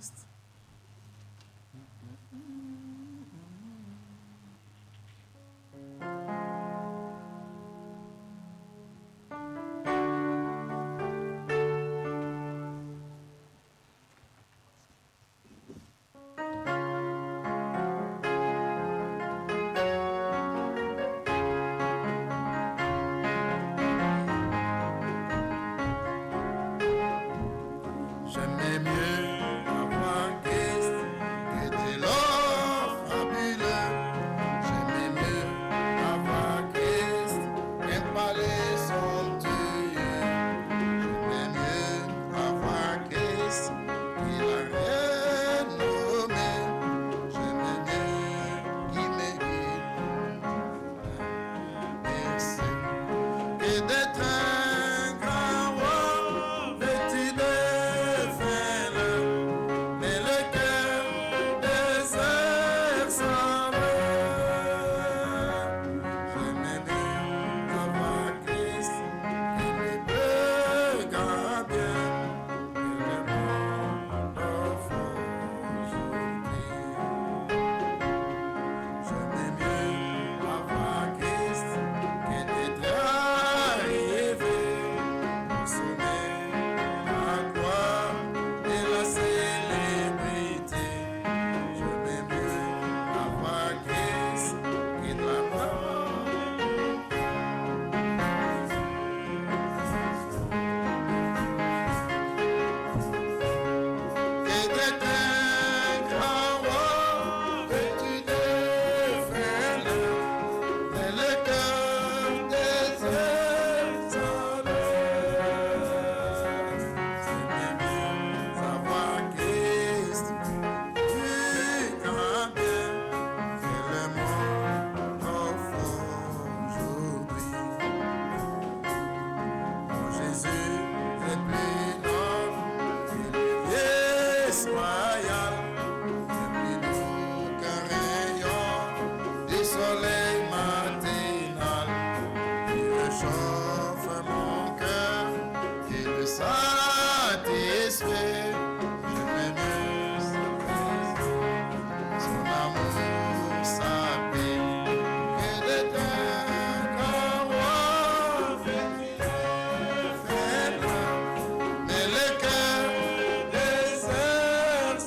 Christ. J'aimais mieux avoir Christ que de l'or fabuleux. J'aimais mieux avoir Christ qu'un palais somptueux. J'aimais mieux avoir Christ que la reine nommée. J'aimais mieux qu'il me guide bercé que d'être un grand roi vêtu de fêle, mais le cœur désert sans j'aimais mieux avoir Christ qui me peut grand bien que le monde offre aujourd'hui. J'aimais mieux avoir Christ que d'être arrivé au sommet, la gloire et la célébrité. J'aimais mieux avoir Christ que de la mort. Que d'être un grand roi vêtu de fêle, mais le cœur désert sans j'aimais mieux avoir Christ plus grand bien que le monde offre aujourd'hui. Mon Jésus est plus noble que le liesse royal, est plus doux qu'un rayon du soleil matinal, qui réchauffe mon cœur, qui le satisfait. J'aimais mieux son amour, sa paix, que d'être un grand roi vêtu de fêle, mais le cœur désert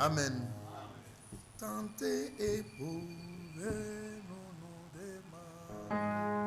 Amen. Tentez et pouvez nous démarrer.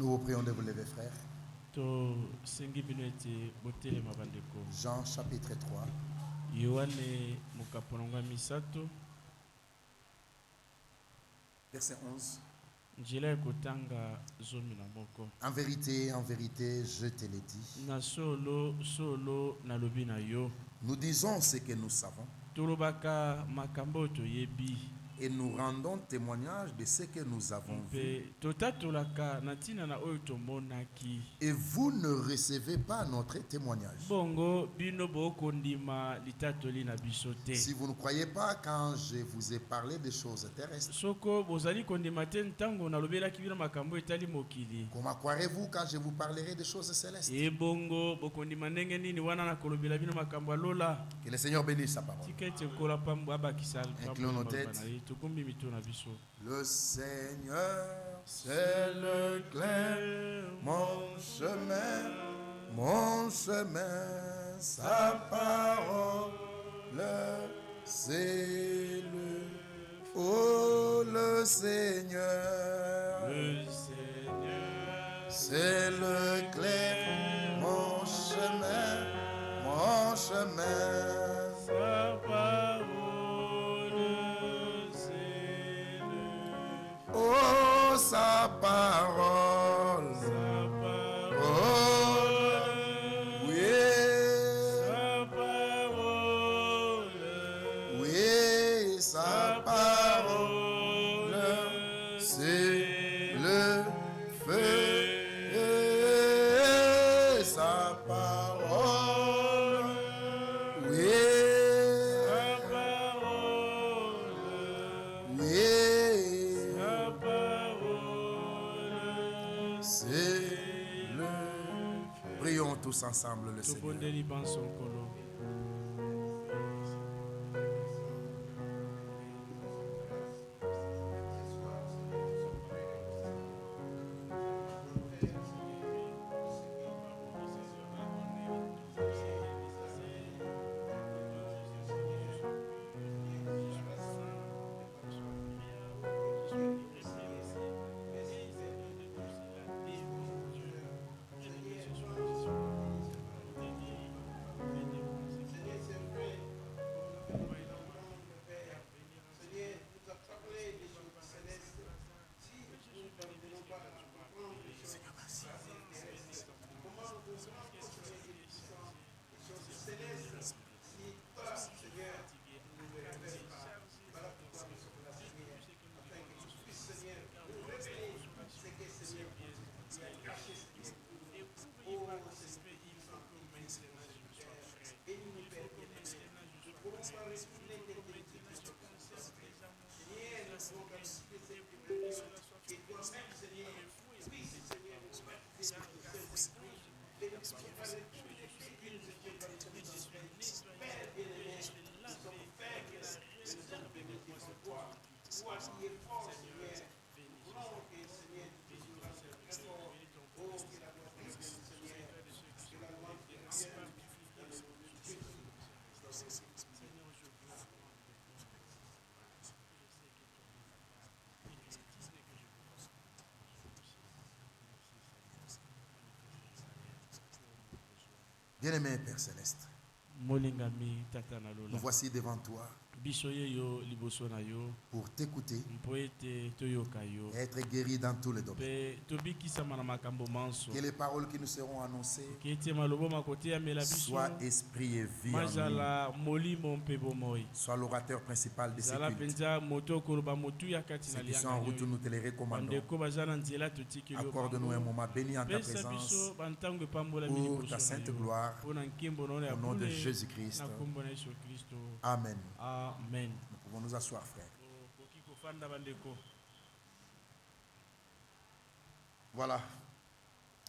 Nous vous prions de vous lever, frères. tosengi bino ete botelema bandeko. Jean chapitre 3, Yohane mokapononga misato verset 11. nzela ya kotanga zomi na moko. En vérité, je te l'ai dit. Na solo nalobi na yo. Nous disons ce que nous savons Tolobaka makambo toyebi. et nous rendons témoignage de ce que nous avons vu. Mpe totatolaka na ntina na oyo tomonaki. Et vous ne recevez pas notre témoignage. Bongo bino bokondima litatoli na biso te. Si vous ne croyez pas quand je vous ai parlé des choses terrestres, Soko bozali kondima te ntango nalobelaki bino makambo etali mokili. comment croirez-vous quand je vous parlerai des choses célestes? E bongo bokondima ndenge nini wana nakolobela bino makambo alola. Que le Seigneur bénisse sa parole. Tika ete kola pambo abakisa Inclinons nos têtes. tokumbi mito na biso. Le Seigneur, c'est le clair, mon chemin, sa parole, c'est le, oh le Seigneur, Le Seigneur, c'est le clair, mon chemin, sa parole, c'est le, oh sa parole, sa parole, oh oui. sa parole, Oui, sa parole, c'est le feu. Sa parole, oui, sa parole, oui, sa parole, c'est le feu. Prions tous ensemble le Seigneur. tobondeli banso nkolo. Bien-aimé Père Céleste, Molingami tata na nous lola. voici devant toi Biso ye yo liboso na yo. pour t'écouter Mpo ete toyoka yo. et être guéri dans tous les domaines. Pe tobikisama na makambo manso. Que les paroles qui nous seront annoncées Kete malobo makote ya mela biso. soient esprit et vie en nous. Mazala molimo mpe bomoi. Sois l'orateur principal de ces Zala cultes. penza moto koloba motu ya kati na Ceux qui sont en route, nous te les recommandons. bandeko baza na nzela totiki yo. Accorde-nous un moment béni en ta Pesa présence biso bantango epambola pour liboso ta na sainte yo. gloire. Mpona nkembo na yo ya Au nom de bule, Jésus-Christ. na kombo na Yesu Kristo. Amen. Amen. Nous pouvons nous asseoir, frère. Koki kofanda bandeko. Voilà.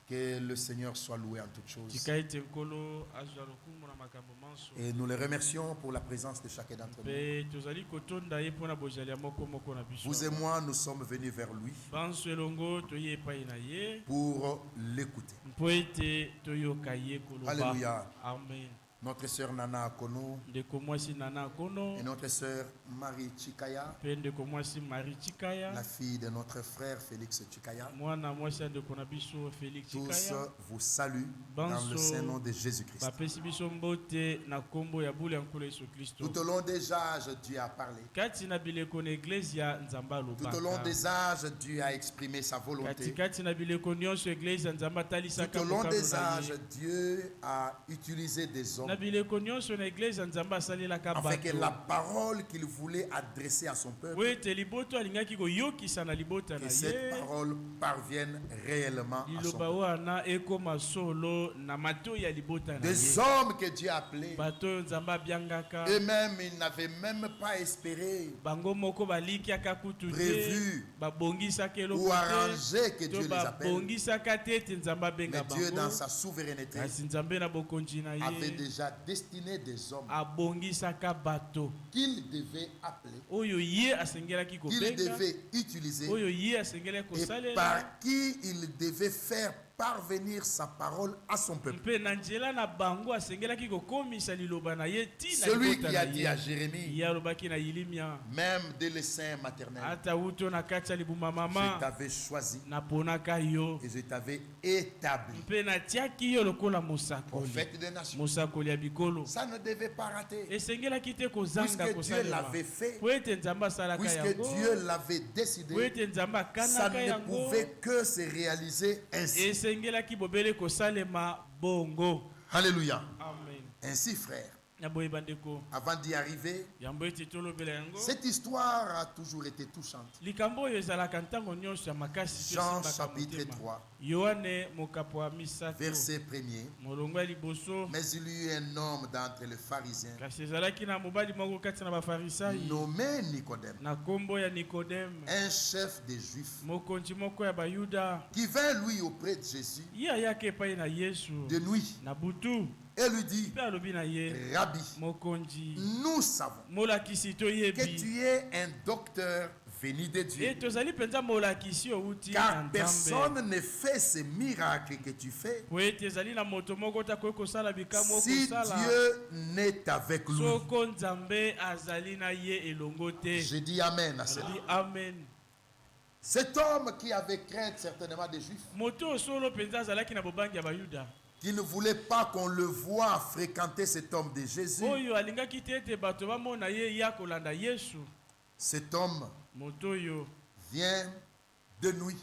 Que le Seigneur soit loué en toutes choses. Tika ete nkolo azwa lokumu na makambo manso. Et nous les remercions pour la présence de chacun d'entre nous. Pe tozali kotonda ye mpona bozali ya moko moko na biso. Vous et moi, nous sommes venus vers lui banso elongo toye epai na ye pour l'écouter. mpo ete toyoka ye koloba. Alléluia. Amen. notre sœur Nana Akono ndeko mwasi Nana Akono et notre sœur Marie Chikaya, pe ndeko mwasi Marie Chikaya, la fille de notre frère Félix Chikaya. mwana mwasi ndeko na biso Félix Tous Chikaya. vous saluent dans le saint nom de Jésus-Christ. Bapesi biso mbote na kombo ya bule ya nkolo Yesu Kristo. Tout au long des âges, Dieu a parlé. Kati na bileko na église ya Nzamba Tout au long lobaka. des âges, Dieu a exprimé sa volonté. Kati na bileko nyonso église ya Nzamba talisa Tout au long des âges, Dieu a utilisé des hommes na bileko nyonso na église ya Nzamba asalelaka afin que la bato. parole qu'il voulait adresser à son peuple, Wete liboto alingaki koyokisa na libota que na cette ye. parole parvienne réellement à son Liloba peuple. wana ekoma solo na mato ya libota na Des ye. hommes que Dieu a appelés, Bato oyo Nzamba abiangaka. eux-mêmes, ils n'avaient même pas espéré Bango moko balikiaka kutu Prévu te. Babongisaka eloko ou te. arrangé que To Dieu les appelle. babongisaka te ete Nzamba abenga Mais Dieu, dans bango. sa souveraineté, Kasi Nzambe na bokonzi na avait ye déjà destiné des hommes abongisaka bato qu'il devait appeler, oyo ye asengelaki qu'il kobenga, devait utiliser oyo ye asengelaki et kosalela, par qui il devait faire parvenir sa parole à son peuple. mpe na nzela na bango asengelaki kokomisa liloba na ye tina Celui libota qui na a dit à ye. Jérémie, Ye alobaki na Yilimia, même dès le sein maternel, ata uto na kati ya libuma je mama t'avais choisi naponaka yo et je t'avais établi mpe natiaki yo lokola mosakoli, prophète des nations. mosakoli ya bikolo. Ça ne devait pas rater, Esengelaki te kozanga puisque Dieu kosalema l'avait fait, po ete Nzambe asalaka puisque yango, Dieu l'avait po décidé. ete Nzambe Ça akanaka ne yango. pouvait que se réaliser ainsi. Esengelaki bobele kosalema bongo. Alléluia. Amen. Ainsi, frère, Ya boye bandeko, avant d'y arriver, yambo ete tolobela yango. cette histoire a toujours été touchante. Likambo oyo ezalaka ntango nyonso ya makasi to Jean esimbaka chapitre motema. 3, Yohane mokapo wa misato verset 1er. molongo ya liboso. Mais il y eut un homme d'entre les pharisiens Kasi ezalaki na mobali moko kati na bafarisai nommé Nicodème, na kombo ya Nikodeme, un chef des Juifs, mokonzi moko ya bayuda. qui vint lui auprès de Jésus Ye ayaki epai na Yesu de nuit na butu et lui dit, mpe alobi na ye, Rabbi, mokonzi, nous savons molakisi que toyebi tu es un docteur venu de e Dieu, tozali mpenza molakisi outi na car Nzambe. personne ne fait ces miracles que tu fais Po ete ezali na moto moko takoki kosala bikamwa si okosala Dieu n'est avec lui. soko Nzambe azali na ye elongo te. Je dis Amen à cela. Alobi amen. Cet homme qui avait crainte certainement des Juifs, Moto oyo solo mpenza azalaki na bobangi ya bayuda qui ne voulait pas qu'on le voie fréquenter cet homme de Jésus, oyo alingaki te ete bato bamona ye ya kolanda Yesu. cet homme Moto oyo vient de nuit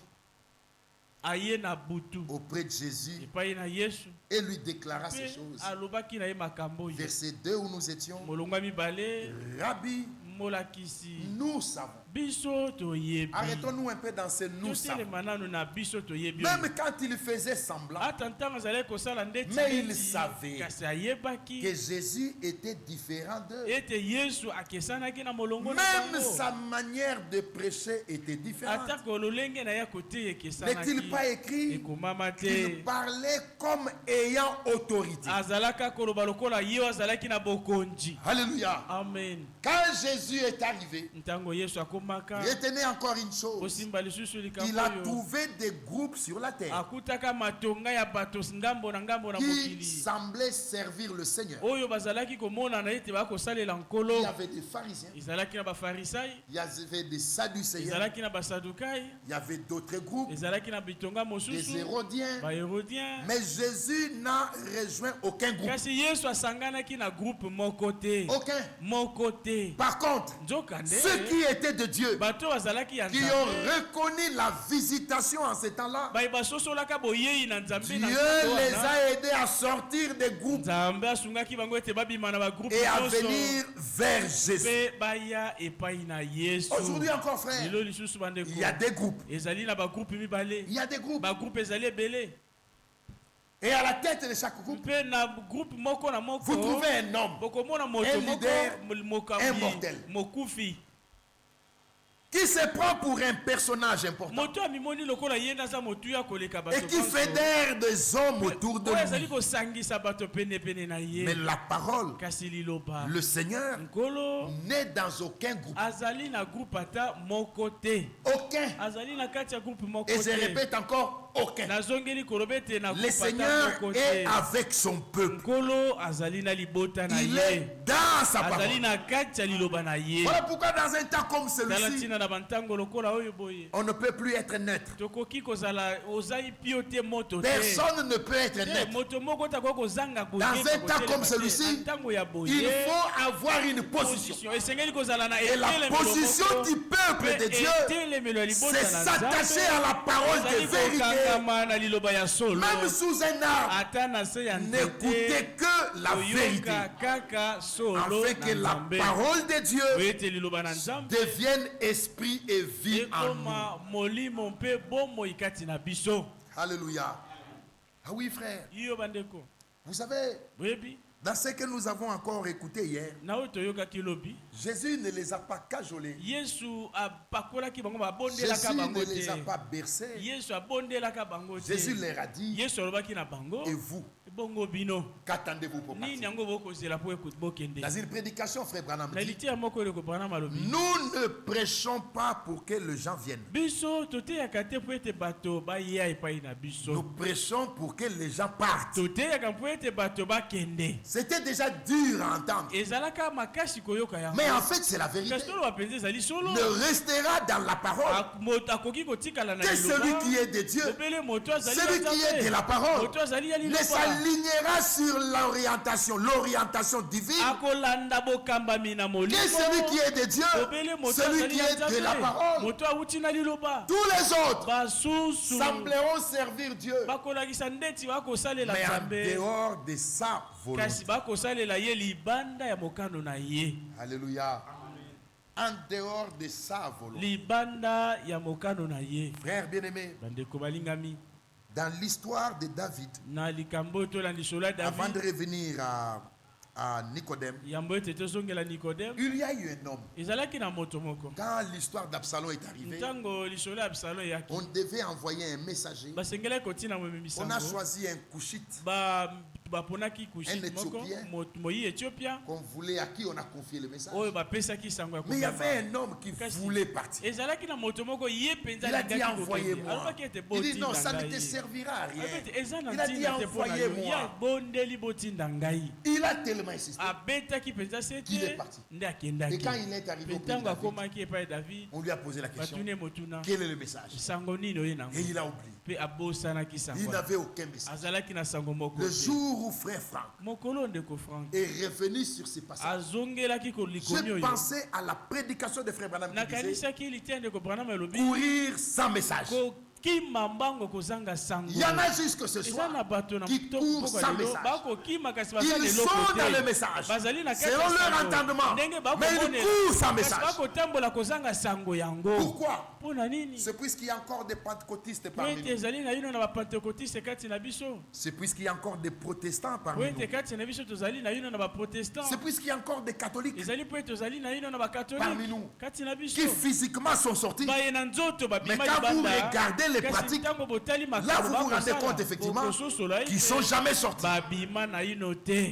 aye na butu auprès de Jésus epai na Yesu et lui déclara ces mpe choses. alobaki na ye makambo oyo. Verset 2 où nous étions, Molongo ya mibale, Rabbi, molakisi nous savons. biso toyebi. Arrêtons-nous un peu dans ce nous savons. Totelema nanu na biso toyebi. Même quand il faisait semblant Ata ntango azalaki kosala ndeti Mais il neti, savait kasi ayebaki que Jésus était différent d'eux. ete Yesu akesanaki na molongo na Même bango. sa manière de prêcher était différente. Atako lolenge na ya kote ekesanaki. N'est-il pas écrit ekomama qu'il te parlait comme ayant autorité? azalaka koloba lokola ye oyo azalaki na bokonzi. Alléluia. Amen. Quand Jésus est arrivé, Ntango Yesu akomaka retenez encore une chose. osimba lisusu Il likambo a oyo trouvé des groupes sur la terre akutaka matonga ya bato ngambo na qui mokili semblaient servir le Seigneur. oyo bazalaki komona na ete bakosalela Il nkolo. y avait des pharisiens, Ezalaki na bafarisai, il y avait des sadducéens, ezalaki na basadukai, il y avait d'autres groupes, ezalaki na bitonga des mosusu hérodiens. bahérodien. Mais Jésus n'a rejoint aucun groupe. Kasi Yesu asanganaki na groupe moko te. Aucun. Moko te. Par contre, Nzokande ceux qui étaient de Dieu, bato bazalaki ya qui ont Nzambe reconnu la visitation en ce temps-là, bayi basosolaka boyei na Nzambe Dieu na les nzambe wana. a aidés à sortir des groupes Nzambe asungaki bango ete babima na bagroupe et à nyonso venir vers Jésus. mpe baya epai na Yesu. Aujourd'hui encore, frère, Lelo lisusu bandeko il y a des groupes. ezali na bagroupe mibale, Il y a des groupes. bagroupe ezali ebele Et à la tête de chaque groupe, mpe na groupe moko na moko vous trouvez un homme bokomona moto un moko leader mokambi immortel. mokufi qui se prend pour un personnage important moto amimoni lokola ye naza motuya koleka bato et qui fédère des hommes autour de oyo ezali lui. kosangisa bato penepene na Mais ye. la parole, Kasi liloba le Seigneur, nkolo n'est dans aucun groupe. azali na groupe ata moko te, Aucun. azali na kati ya groupe moko Et je te. répète encore, aucun. nazongeli koloba ete Le nakufa Seigneur ntango est te. avec son peuple. nkolo azali na libota na Il ye, est dans sa azali parole. na kati ya liloba na ye. Voilà pourquoi dans un temps comme tala celui-ci, ntina na bantango lokola oyo boye on ne peut plus être neutre. tokoki kozala ozali pio te moto te. Personne ne peut être Te, neutre. moto moko takoki kozanga Dans un temps comme celui-ci, ntango ya Il boye faut avoir une position. esengeli kozala na Et la position du peuple de Dieu, c'est s'attacher à la parole de vérité. na liloba ya solo. Même sous un arbre, ata na se ya n'écoutez que la vérité. kaka solo Afin que la parole de Dieu ete liloba na nzambe devienne esprit et vie en nous. ekoma molimo mpe bomoi kati na biso. Alléluia. Ah oui, frère. Iyo bandeko Vous savez, boyebi dans ce que nous avons encore écouté hier, na oyo toyokaki lobi Jésus ne les a pas cajolés. yesu apakolaki bango babondelaka Jésus bango ne les a te. pas bercés. yesu abondelaka bango te. Jésus leur a dit, yesu alobaki na bango et vous, bongo bino qu'attendez-vous pour nini partir? yango bokozela mpo bokende. Dans une prédication, frère Branham na dit, litia moko eloko branham alobi nous ne prêchons pas pour que les gens viennent. biso toteyaka te mpo ete bato baya epai na Nous biso, prêchons pour que les gens partent. toteyaka mpo ete bato bakende. C'était déjà dur à entendre. ezalaka makasi koyoka yango, Mais en fait, c'est la vérité. kasi toloba mpenza ezali solo. Ne restera dans la parole moto akoki kotikala na que celui liloba qui est de Dieu. obele moto azali ya Celui qui est de la parole moto azali ya ne liloba s'alignera sur l'orientation divine akolanda bokambami na molimo. que celui qui est de Dieu, obele moto celui azali qui ya est de la nzambe parole. moto awuti na liloba. Tous les autres basusu sembleront servir Dieu, bakolakisa ndeti bakosalela mais en nzambe dehors de sa kasi volonté. bakosalela ye libanda ya mokano na ye, Alléluia. En dehors de sa volonté. libanda ya mokano na ye. Frères bien-aimés, bandeko balingami, dans l'histoire de David, na likambo oyo tolanda lisolo ya avant de David, revenir à Nicodème, yambo ete tozongela Nikodeme, il y a eu un homme. ezalaki na moto moko. Quand l'histoire d'Absalom est arrivée, ntango lisolo ya Absalom eyaki, on devait envoyer un messager. basengelaki kotina On a momemisango, choisi un Cushite baponaki Kushite Un moko Éthiopien. moi Éthiopien qu'on voulait, à qui on a confié le message. oyo bapesaki sango ya Mais il y kobema. avait un homme qui Kasi, voulait partir. ezalaki na moto moko ye mpenza Il a dit alingaki kokende. envoyez-moi. Alobaki ete Il dit non, botinda ça ne te ngai. servira à rien. Alobaki ete eza na Il a dit ntina te mpo na yo, envoyez-moi. ya bondeli botinda ngai. Il a tellement insisté. Abetaki mpenza se Il est te parti. nde Et akendaki. quand il est arrivé au Mpe pays de ntango David, akomaki epai ya David, on lui a posé la question, batuni motuna quel est le message? sango nini oye nango, Et il a oublié. mpe abosanaki Il sango, n'avait aucun message. azalaki na sango moko Le te. jour où frère Franck mokolo ndeko Frank est revenu sur ce passage, azongelaki kolikomi je oyo, pensais à la prédication de frère Branham qui disait nakanisaki litia ndeko Branham elobi courir sans message. kokima mbango kozanga sango. Il y en a jusque ce eza soir na bato na qui courent sans message. bakokima kasi baza Ils leloko sont te. dans le message bazali na kati ya selon leur sango. entendement, Ndenge mais bakomona- ils courent sans kasi message. bakotambola kozanga sango yango. Pourquoi? mpona nini? C'est puisqu'il y a encore des pentecôtistes po parmi ete nous. ezali na yino na bapentekotiste kati na biso, C'est puisqu'il y a encore des protestants po parmi ete nous. kati na biso tozali na yino na baprotestant, C'est puisqu'il y a encore des catholiques ezali po ete tozali na yino na Parmi bakatolike nous. kati na biso, qui physiquement sont sortis. baye na nzoto babima Mais quand vous libanda, regardez les kasi pratiques, ntango botali là makambo vous vous rendez bakosala, compte effectivement bokososola qu'ils ete sont jamais sortis. babima na yino te,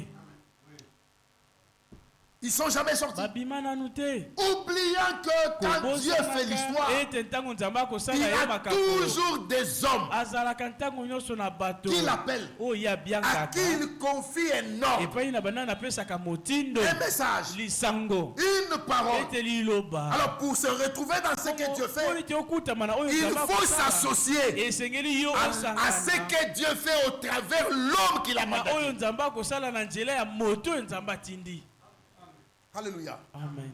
Ils sont jamais sortis. babima nanu te. Oubliant que quand Dieu fait l'histoire, ete ntango nzambe il akosala y ye a makambo toujours des hommes azalaka ntango nyonso na bato qui l'appellent, oyo ye à abiangaka qui il confie un ordre, epai na banani apesaka motindo, un message, lisango, une parole. ete liloba. Alors pour se retrouver dans ce que Dieu Po fait, ete okutama na oyo il Nzambe faut akosala, s'associer esengeli yo à ce osangana que Dieu fait au travers l'homme qu'il a na oyo mandaté. nzambe akosala na nzela ya moto oyo nzambe atindi. Alléluia. Amen.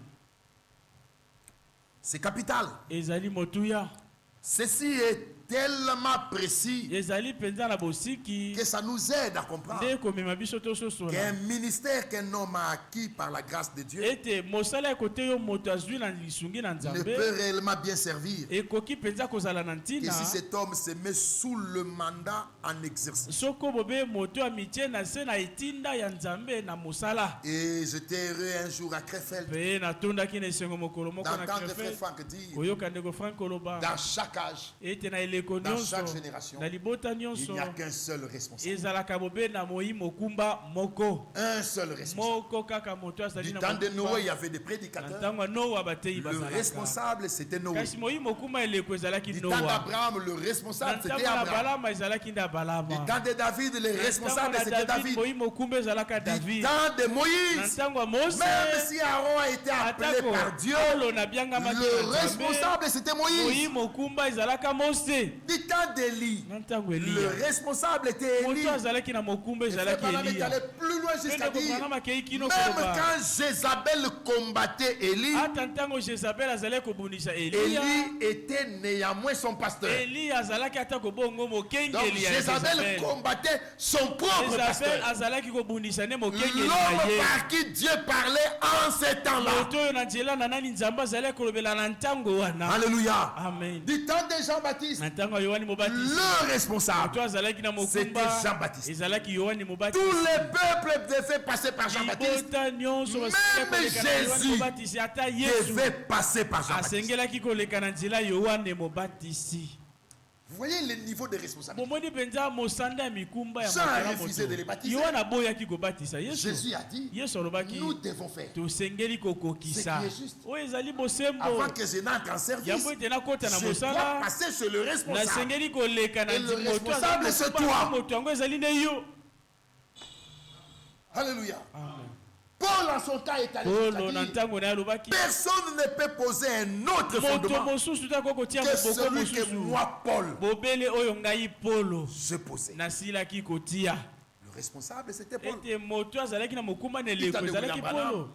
C'est capital. Ezali motuya, Ceci est tellement précis ezali mpenza na bosiki que ça nous aide à comprendre nde komema biso tososola qu'un ministère qu'un homme a acquis par la grâce de Dieu ete mosala ya kote yo moto azwi na lisungi na ne nzambe peut réellement bien servir ekoki mpenza kozala na que ntina si cet homme se met sous le mandat en exercice. soko bobe moto ya mitie na se na etinda ya nzambe na mosala. Et j'étais heureux un jour à Krefeld Mpe natondaki na esengo mokolo moko na d'entendre frère Krefeld Franck dire koyoka ndeko Frank koloba dans chaque âge, ete na eleko bandeko Dans nyonso chaque génération, na libota il nyonso n'y a qu'un seul responsable. ezalaka bobe na moi mokumba moko Un seul responsable. moko kaka moto azali Du na temps de mokumba. Noé, il y avait des Na prédicateurs. ntango ya Noa bateyi Le bazalaka responsable, c'était Noé. kasi moi mokumba eleko ezalaki Du temps Noa d'Abraham, le na responsable, ntango c'était na Abraham. balama ezalaki nde balama Du temps de David, le responsable, c'était David. moi mokumba ezalaka Du David temps de na Moïse, ntango ya Mose même si Aaron a été appelé atako par Dieu, Paulo na biangama le responsable, c'était moi Moïse. mokumba ezalaka Mose Du temps d'Élie, na ntango le Eliya responsable était Élie. moto azalaki na mokumba Et Frère ezalaki Branham est Eliya allé plus loin jusqu'à Ndeko dire, Branham akei kino même koloba. quand Jézabel combattait Élie, ata ntango Jezabel azalaki kobundisa Eliya Élie était néanmoins son pasteur. Eliya azalaki ata kobongo Donc mokengeli ya Jézabel Jezabel combattait son propre Jezabel pasteur. azalaki kobundisa nde mokengeli na L'homme ye par qui Dieu parlait en ces temps-là. moto oyo na nzela na nani nzambe azalaki kolobela na ntango wana Alléluia. amen Du temps de Jean-Baptiste, na ntango ya Yohani Mobatisi le responsable, moto azalaki na c'était mokumba Jean-Baptiste. ezalaki Yohani Tous Mobatisi les peuples devaient passer par Jean-Baptiste, libota nyonso Même basengelaki koleka na Yohani Jésus Mobatisi ata Yesu devaient passer par Jean-Baptiste. asengelaki koleka na nzela Yohani Mobatisi. Vous voyez le niveau de responsabilité. bomoni mpenza mosanda ya mikumba ya Jean a makala refusé de les moto baptiser. Yohana aboyaki kobatisa Yesu Jésus a dit, Yesu alobaki nous devons faire. tosengeli kokokisa Ce qui est juste. oyo ezali bosembo Avant que je n'entre en service, yango ete nakota na je dois mosala passer chez le responsable. nasengeli koleka na Et le moto responsable, azali c'est mokumba, toi. moto yango ezali nde yo Alléluia. Amen. Paul en son temps est allé polo jusqu'à na dire, ntango na ye alobaki personne ne peut poser un autre moto fondement mosusu tako kotia que moboko celui que mosusu moi, Paul, bobele oyo ngai polo je posais. nasilaki kotia Le responsable, c'était Paul. ete moto azalaki na mokumba na eleko Ita de ezalaki William Branham. polo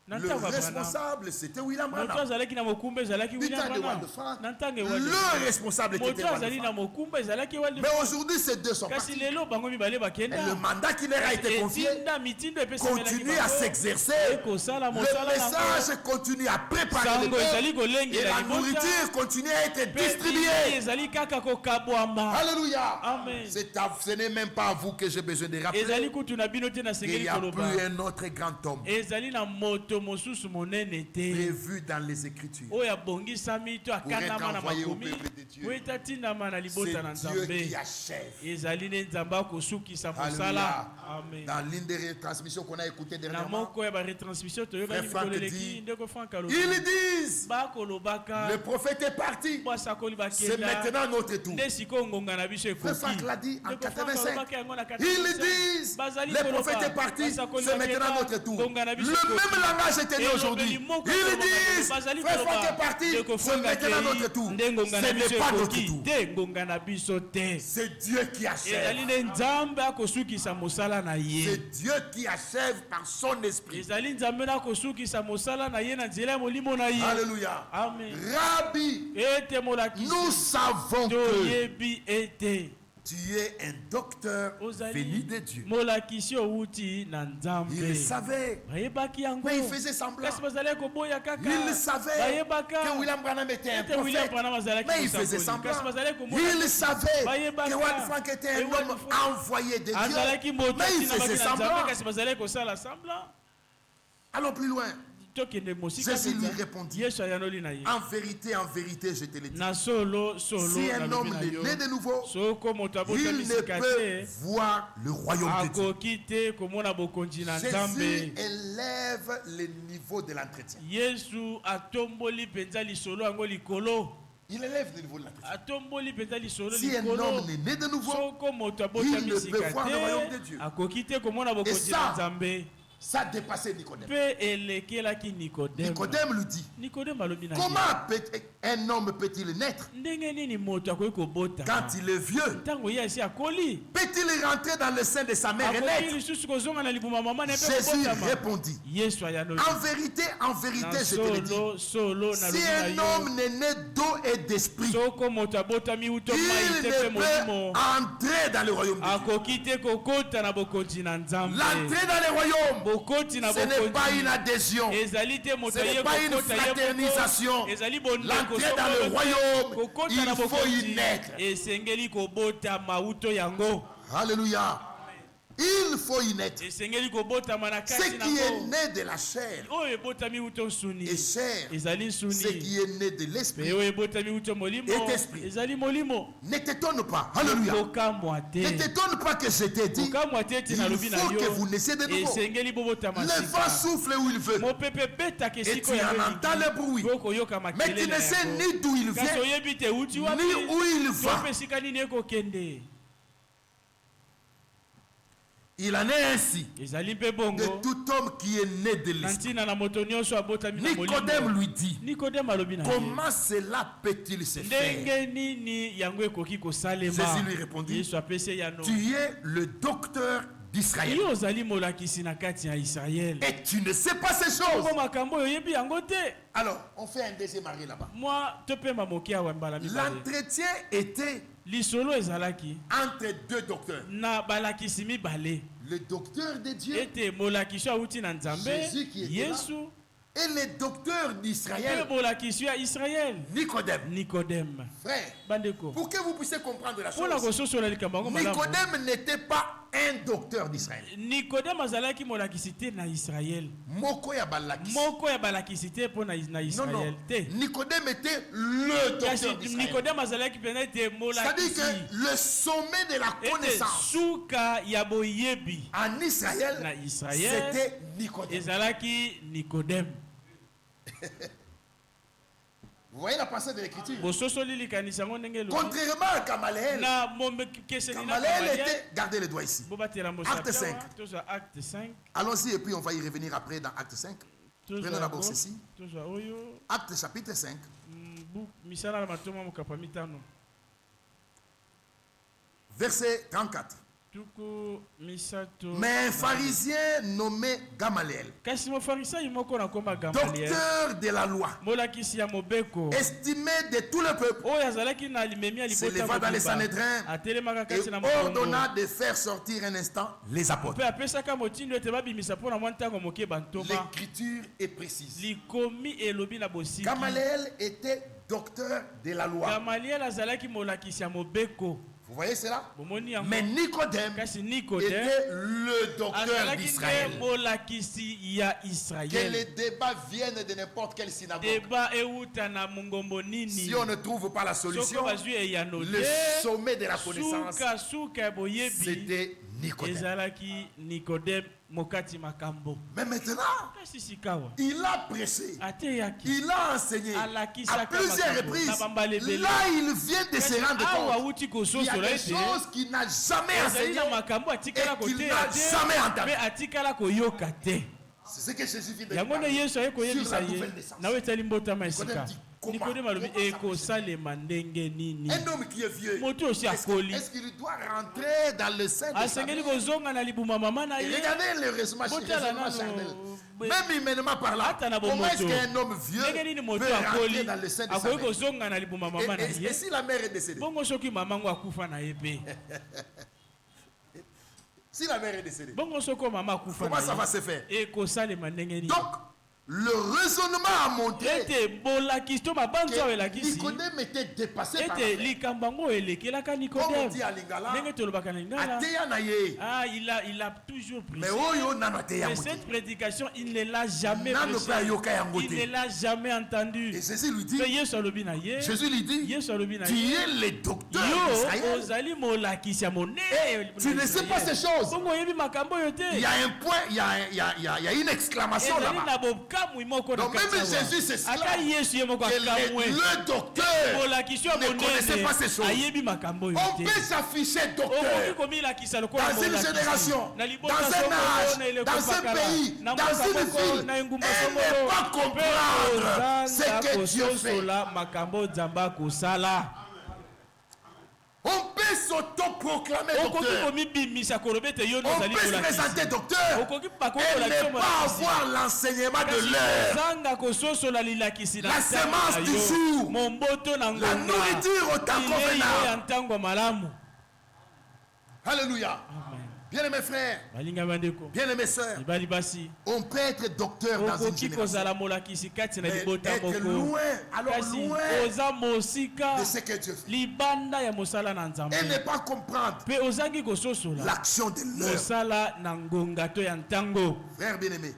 na Le ntango ya Branham. responsable, c'était William moto Branham. azalaki na mokumba ezalaki Du William temps de Branham. Wald Frank, na ntango ya Wald le Frank. responsable était moto azali na Wald Frank. mokumba ezalaki Wald Mais Frank. aujourd'hui, ces deux sont kasi partis. lelo bango mibale Et bakenda le mandat qui leur a été confié etinda mitindo epesamelaki continue à bango. s'exercer. ekosala Le mosala message continue à préparer le sango ezali peuple. Et kolengela la libota nourriture continue à être mpe bilei distribuée. ezali kaka kokabwama Alléluia. amen Ce n'est même pas à vous que j'ai besoin de rappeler ezali kutu na bino te qu'il nasengeli n'y a koloba plus un autre grand homme ezali na moto mosusu monene te prévu dans les Écritures. oyo abongisami to akandama na envoyé au makomi peuple de Dieu. po etatindama na libota na C'est Dieu qui nzambe achève. ezali nde nzambe akosukisa Alléluia. mosala amen Dans l'une des retransmissions qu'on a écoutées na dernièrement, moko ya baretransmission toyokani Frère Franck mikoleleki dit, ndeko frank alobi ils disent, bakolobaka le prophète est parti. basakoli C'est bakenda maintenant notre tour. nde sikoyo ngonga na biso Frère Franck l'a dit en Ndeko Frank 85. alobaki yango na Ils disent, le prophète est parti, c'est maintenant notre tour. Le même langage est tenu aujourd'hui. Ils disent, frère Franck est parti, c'est maintenant notre tour. Ce n'est pas notre tour. te ngonga na biso te C'est Dieu qui ezali achève. nde nzambe akosukisa mosala na ye C'est Dieu qui achève par son esprit. ezali nzambe na akosukisa mosala na ye na nzela ya molimo na ye Alléluia. amen Rabbi, ete molakisi nous savons que toyebi ete tu es un docteur venu ozali de Dieu. molakisi outi na Il nzambe savait, bayebaki yango mais il faisait semblant. kasi bazali koboya kaka Il savait bayebaka que William Branham était un ete William prophète. Branham azalaki Mais il faisait mosakoli semblant. kasi bazali komona Il savait Bayebaka. que Wald Frank était un Et Wald homme Frank envoyé de azalaki Dieu. moto Mais il atinamaki faisait na nzambe semblant. kasi bazali kosala semblant Allons plus loin. tokende mosika Jésus lui mpenza. répondit, yesu ayanoli na ye en vérité, je te le dis. na solo solo Si un nalobi homme na n'est yo né de nouveau, soko moto il abotami ne sika peut te voir le royaume de Dieu. akoki te komona bokonzi na Jésus nzambe élève le niveau de l'entretien. yesu atomboli mpenza lisolo yango likolo Il élève le niveau de l'entretien. atomboli mpenza lisolo Si un likolo homme n'est né de nouveau, soko moto il abotami ne sika peut voir le royaume de te Dieu. akoki te komona bokonzi ça, na nzambe ça dépassait Nicodème. mpe elekelaki nikodeme Nicodème lui dit, nikodeme alobi na ye comment un homme peut-il naître ndenge nini moto akoki kobota quand il est vieux? ntango ye asi akoli Peut-il rentrer dans le sein de sa mère et akoki naître? lisusu kozonga na libuma mama na mpe Jésus kobotama répondit, yesu ayanoli en vérité, na je te le dis, solo nalobi si na un yo homme n'est né d'eau et d'esprit, soko moto abotami uto mai il te mpe ne peut molimo entrer dans le royaume de Dieu. akoki te kokota na bokonzi na nzambe L'entrée dans le royaume, bokoti na ce n'est pas une bokonzi adhésion, ezali te moto ce n'est aye pas une kokota ye fraternisation. moko ezali bondeko L'entrée dans le soko royaume, kokota il na faut y bokonzi naître. esengeli kobota mauto yango Alléluia. Il faut y naître. Ce qui est né de la chair et chair, ce qui est né de l'esprit est esprit. Ne t'étonne pas. Alléluia. Ne t'étonne pas que je t'ai dit, il faut que vous naissiez de nouveau. Le vent souffle où il veut et tu en entends le bruit, mais tu ne sais ni d'où il vient ni où il va. Il en est ainsi de tout homme qui est né de l'esprit. Nicodème lui dit, comment cela peut-il se faire? Jésus lui répondit, tu es le docteur d'Israël et tu ne sais pas ces choses. Alors, on fait un deuxième arrêt là-bas. L'entretien était entre deux docteurs. Le docteur de Dieu, Jésus qui est là, et le docteur d'Israël, Nicodème. Frère, pour que vous puissiez comprendre la chose, Nicodème n'était pas un docteur d'Israël. Non. Nicodème était le docteur d'Israël. C'est-à-dire que le sommet de la connaissance en Israël, c'était Nicodème. Vous voyez la passage de l'écriture. Contrairement à Gamaliel, Gamaliel était, gardez les doigts ici, Acte 5. Allons-y et puis on va y revenir après dans Acte 5. Prenons d'abord ceci. Acte chapitre 5. Verset 34. Mais un pharisien nommé Gamaliel, docteur de la loi, estimé de tout le peuple, se leva dans les Sanhédrins et ordonna de faire sortir un instant les apôtres. L'écriture est précise. Gamaliel était docteur de la loi. Vous voyez cela? Mais Nicodème était le docteur d'Israël. Que les débats viennent de n'importe quelle synagogue, si on ne trouve pas la solution, le sommet de la connaissance, c'était Nicodème. Mais maintenant, il a prêché, il a enseigné à plusieurs reprises. Là, il vient de se rendre compte qu'il y a des choses qu'il n'a jamais enseignées et qu'il n'a jamais entendues. C'est ce que Jésus vient de dire sur la nouvelle naissance. Nicodème dit, un homme qui est vieux, est-ce qu'il doit rentrer dans le sein de sa mère? Regardez le raisonnement charnel. Même humainement parlant, comment est-ce qu'un homme vieux peut rentrer dans le sein de sa mère? Et si la mère est décédée? Si la mère est décédée, comment ça va se faire? Donc, le raisonnement a montré que Nicodème était dépassé par la Comme on dit à Lingala, il a toujours pris. Mais cette prédication, il ne l'a jamais prêché. Il ne l'a jamais entendu. Et Jésus lui dit, tu es le docteur d'Israël. Et tu ne sais pas ces choses. Il y a un point, il y a une exclamation là-bas. Donc même Jésus c'est cela, que le docteur ne connaissait pas ces choses. On peut s'afficher docteur dans une génération, dans un âge, dans un pays, dans une ville, et ne pas comprendre ce que Dieu fait. On peut s'auto-proclamer docteur. On peut se présenter docteur et ne pas avoir l'enseignement de l'heure. La semence du jour. La nourriture au temps convenable. Alléluia. Bien aimés frères, bien aimés sœurs, on peut être docteur dans une génération et être loin, alors loin de ce que Dieu fait. Et ne pas comprendre l'action de l'heure. Frères bien-aimés,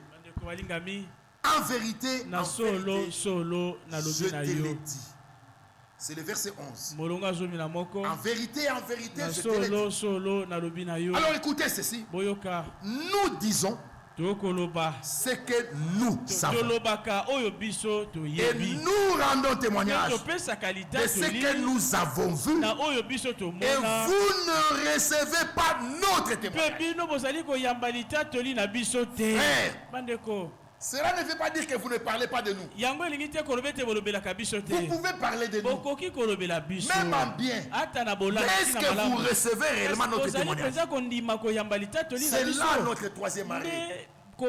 en vérité, je te l'ai dit. C'est le verset 11. En vérité, je te l'ai dit. Alors écoutez ceci. Nous disons ce que nous savons. Et nous rendons témoignage de ce que nous avons vu. Et vous ne recevez pas notre témoignage. Frère, cela ne veut pas dire que vous ne parlez pas de nous. Vous pouvez parler de nous, même en bien. Mais est-ce que vous recevez réellement notre témoignage? C'est là notre troisième arrêt. Et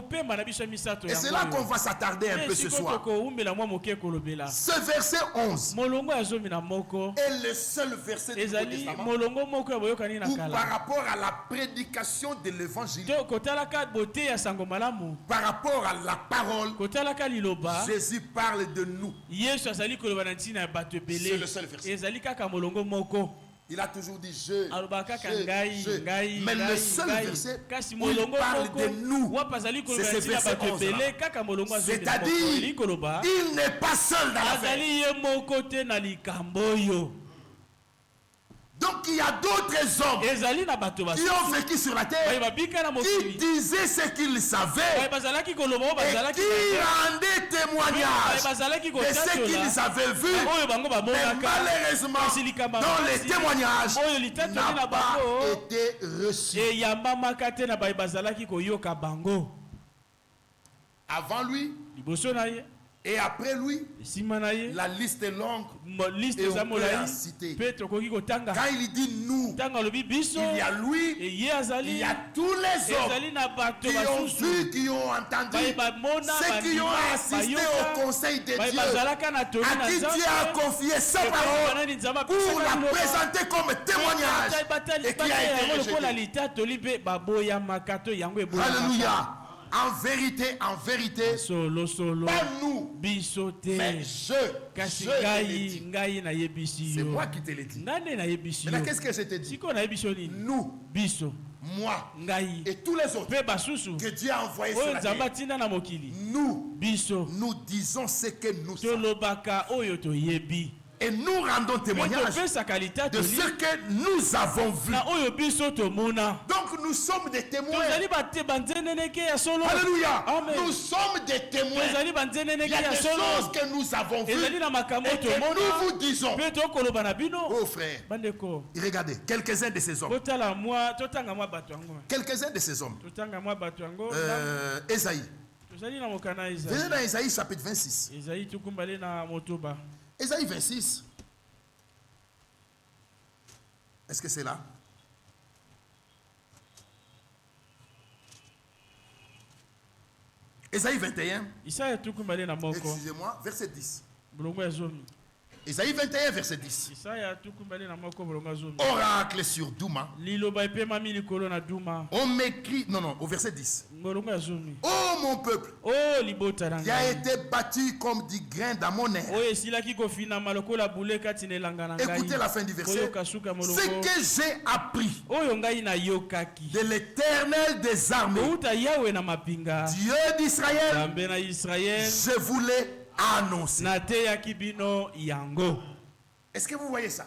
c'est là qu'on va s'attarder un peu ce soir. Ce verset 11 est le seul verset du Nouveau Testament où par rapport à la prédication de l'évangile, par rapport à la parole, Jésus parle de nous. C'est le seul verset. Il a toujours dit je. Mais le seul verset où il parle de nous, c'est ce verset 11 là. C'est-à-dire, il n'est pas seul dans l'affaire. Donc il y a d'autres hommes qui ont vécu sur la terre, qui disaient ce qu'ils savaient et qui rendaient témoignage de ce qu'ils avaient vu. Mais malheureusement, dans les témoignages n'a pas été reçu. Avant lui et après lui, la liste est longue et on peut la citer. Quand il dit nous, il y a lui, il y a tous les hommes qui ont vu, qui ont entendu, ceux qui ont assisté au conseil de Dieu, à qui Dieu a confié sa parole pour la présenter comme témoignage et qui a été rejeté. Alléluia. En vérité, pas nous, mais c'est moi qui te l'ai dit. Maintenant, qu'est-ce que je te dis? Nous, moi et tous les autres que Dieu a envoyés sur la terre, nous disons ce que nous savons. Et nous rendons témoignage de ce que nous avons vu. Donc nous sommes des témoins. Alléluia. Nous sommes des témoins. Il y a des choses que nous avons vues et que nous vous disons. Oh frère, regardez, quelques-uns de ces hommes. Quelques-uns de ces hommes. Ésaïe. Venez dans Ésaïe chapitre 26. Ésaïe 26. Est-ce que c'est là? Ésaïe 21. Excusez-moi, verset 10. Ésaïe 21, verset 10. Oracle sur Douma. On m'écrit, non, au verset 10. Oh mon peuple, qui a été battu comme du grain d'ammoniac. Écoutez la fin du verset. Ce que j'ai appris de l'Éternel des armées, Dieu d'Israël, je voulais annoncer. Est-ce que vous voyez ça?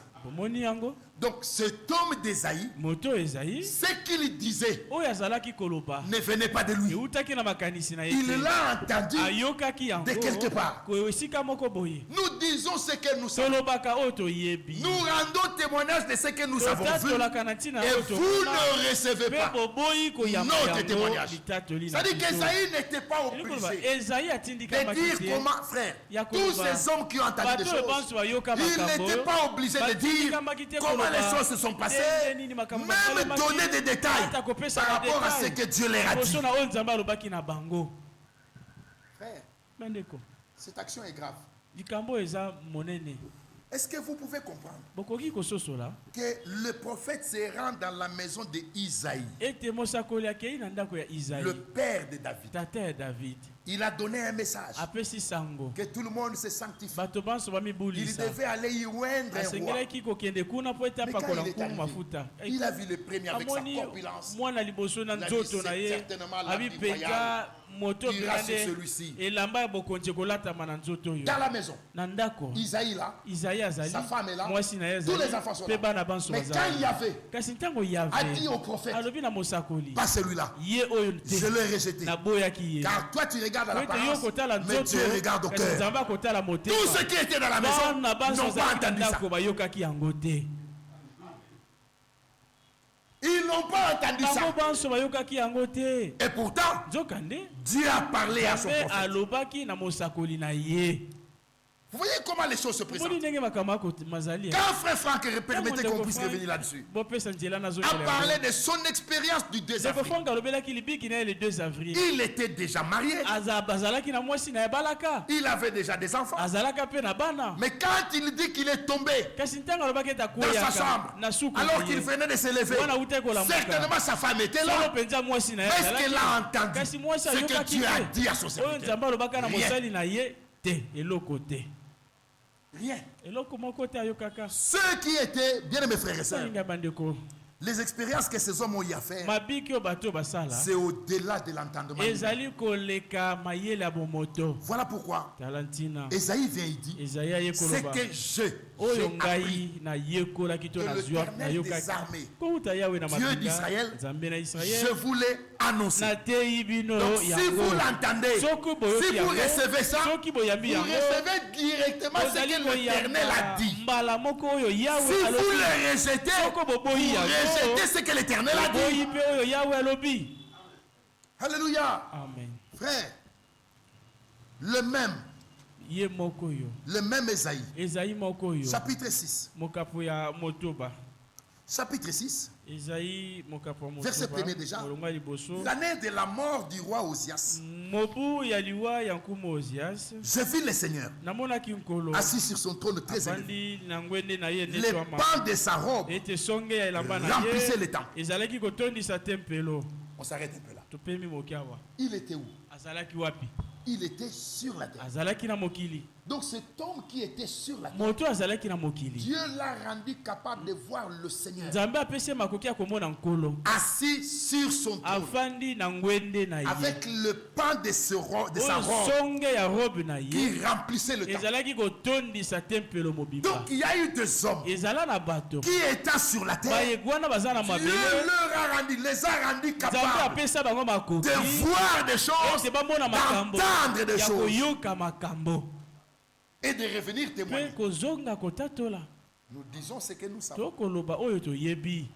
Donc cet homme d'Ésaïe, ce qu'il disait ne venait pas de lui. Il l'a entendu de quelque part. Nous disons ce que nous savons. Nous rendons témoignage de ce que nous avons vu. Et vous ne recevez pas notre témoignage. C'est-à-dire qu'Ésaïe n'était pas obligé de dire comment, frère, tous ces hommes qui ont entendu des choses, il n'était pas obligé de dire comment les choses se sont passées, même donner des détails par rapport à ce que Dieu leur a dit. Frère, cette action est grave. Est-ce que vous pouvez comprendre bokoki kososola que le prophète se rend dans la maison de Isaïe, ete mosakoli akei na ndako ya Isaïe, le père de David? tata ya David, Il a donné un message apesi sango que tout le monde se sanctifie. bato banso Il bamibulisa devait aller y oindre un roi. asengelaki kokende kuna po ete Mais quand apakola il est nkumu arrivé, mafuta. il a vu le premier avec sa amoni corpulence. mwana liboso na Il a dit, nzoto na c'est ye certainement l'habit abipenza royal. moto Il ira sur mpenza celui-ci. elamba ya bokonzi kolatama na nzoto oyo Dans la maison, na ndako. Isaïe là, Isaïe azali, sa femme est là, mwasi na ye tous les azali, enfants sont mpe là. bana banso Mais quand bazali. il y avait, kasi ntango a dit yave au prophète, alobi na mosakoli pas celui-là, ye oyo je te l'ai rejeté. naboyaki ye Car toi tu regardes à po ete yo l'apparence, kotala mais nzoto Dieu regarde au kasi cœur. nzambe akotala motema. Tous ceux qui étaient dans la maison bana banso n'ont pas bazalaki na entendu ça. ndako bayokaki yango te. Ils n'ont pas entendu bango ça. banso bayokaki yango te. Et pourtant, nzokande Dieu a parlé à son nzambe prophète. alobaki na mosakoli na ye. Vous voyez comment les choses se présentent. moni ndenge makambo mazali Quand frère Franck, permettez qu'on puisse revenir là-dessus, bopesa nzela a nazo parlé de son expérience du 2 avril. Franck alobelaki libiki na ye le 2 avril. Il était déjà marié. Bazalaki na mwasi na ye balaka. Il avait déjà des enfants. Azalaka pe na bana. Mais quand il dit qu'il est tombé Kasi ntango alobaki eta dans sa chambre, na suku. alors qu'il venait de se lever, certainement sa femme était là. Solo penza mwasi na ye. Mais est-ce qu'elle a entendu Kasi mwasi ce que ayokaki Dieu a te. dit à son Oyo serviteur? nzambe alobaka na Rien. mosali na ye te eloko te. Rien. Eloko moko te ayokaka. Ceux qui étaient, bien mes frères et sœurs, Salinga bandeko. les expériences que ces hommes ont eu à faire, Mabiki o bato basala. c'est au-delà de l'entendement. Ezali koleka mayele ya bomoto. Voilà pourquoi Talantina. Esaïe vient et dit, Esaïa ye c'est koloba. que j'ai Oyo appris ngai na yekola kito que na le zwa na Éternel yoka. des armées, Kouta yawe na Dieu mabika. d'Israël, Nzambe na je Israël. vous l'ai annoncé. Na te ibino Donc si vous l'entendez, Soki si boyoki vous yango, recevez ça, soki boyambi vous yango, recevez directement ce ozali que l'Éternel a dit. mbala moko oyo yawe Si vous alobi. le rejetez, Soko boboyi vous yango, rejetez ce que l'Éternel a boyi dit. pe oyo yawe alobi. Alléluia. Amen. Frère, le même Esaïe, Esaïe moko oyo. chapitre 6. Mokapo ya motoba. Chapitre 6, Esaïe mokapo ya motoba. verset 1er déjà. Molonga liboso. L'année de la mort du roi Osias, Mobu ya liwa ya nkumu Ozias. je vis le Seigneur Namonaki nkolo. assis sur son trône très élevé. Afandi na ngwende na ye Les netwama. pans de sa robe Ete songe ya elamba na remplissaient ye. le temple. Ezalaki kotondisa tempelo. On s'arrête un peu là. Topemi mokiawa. Il était où? Azalaki wapi? Il était sur la terre. Azalaki na mokili. Donc cet homme qui était sur la terre, Moto azalaki na mokili. Dieu l'a rendu capable de voir le Seigneur Nzambe apesi makoki ya komona nkolo. assis sur son trône Afandi na ngwende na ye. avec le pan de sa robe Songe ya robe na ye. qui remplissait le temple. Ezalaki kotondisa tempelo mobimba. Donc il y a eu des hommes Ezala na bato. qui étant sur la terre, Bayegwana baza na Dieu mabele. leur a rendu, les a rendus Nzambe capables apesa bango makoki. de voir des choses, Ete bamona makambo. d'entendre des Ya choses koyoka makambo. et de revenir témoigner. Pe kozonga kotatola. Nous disons ce que nous savons. Tokoloba oyo toyebi.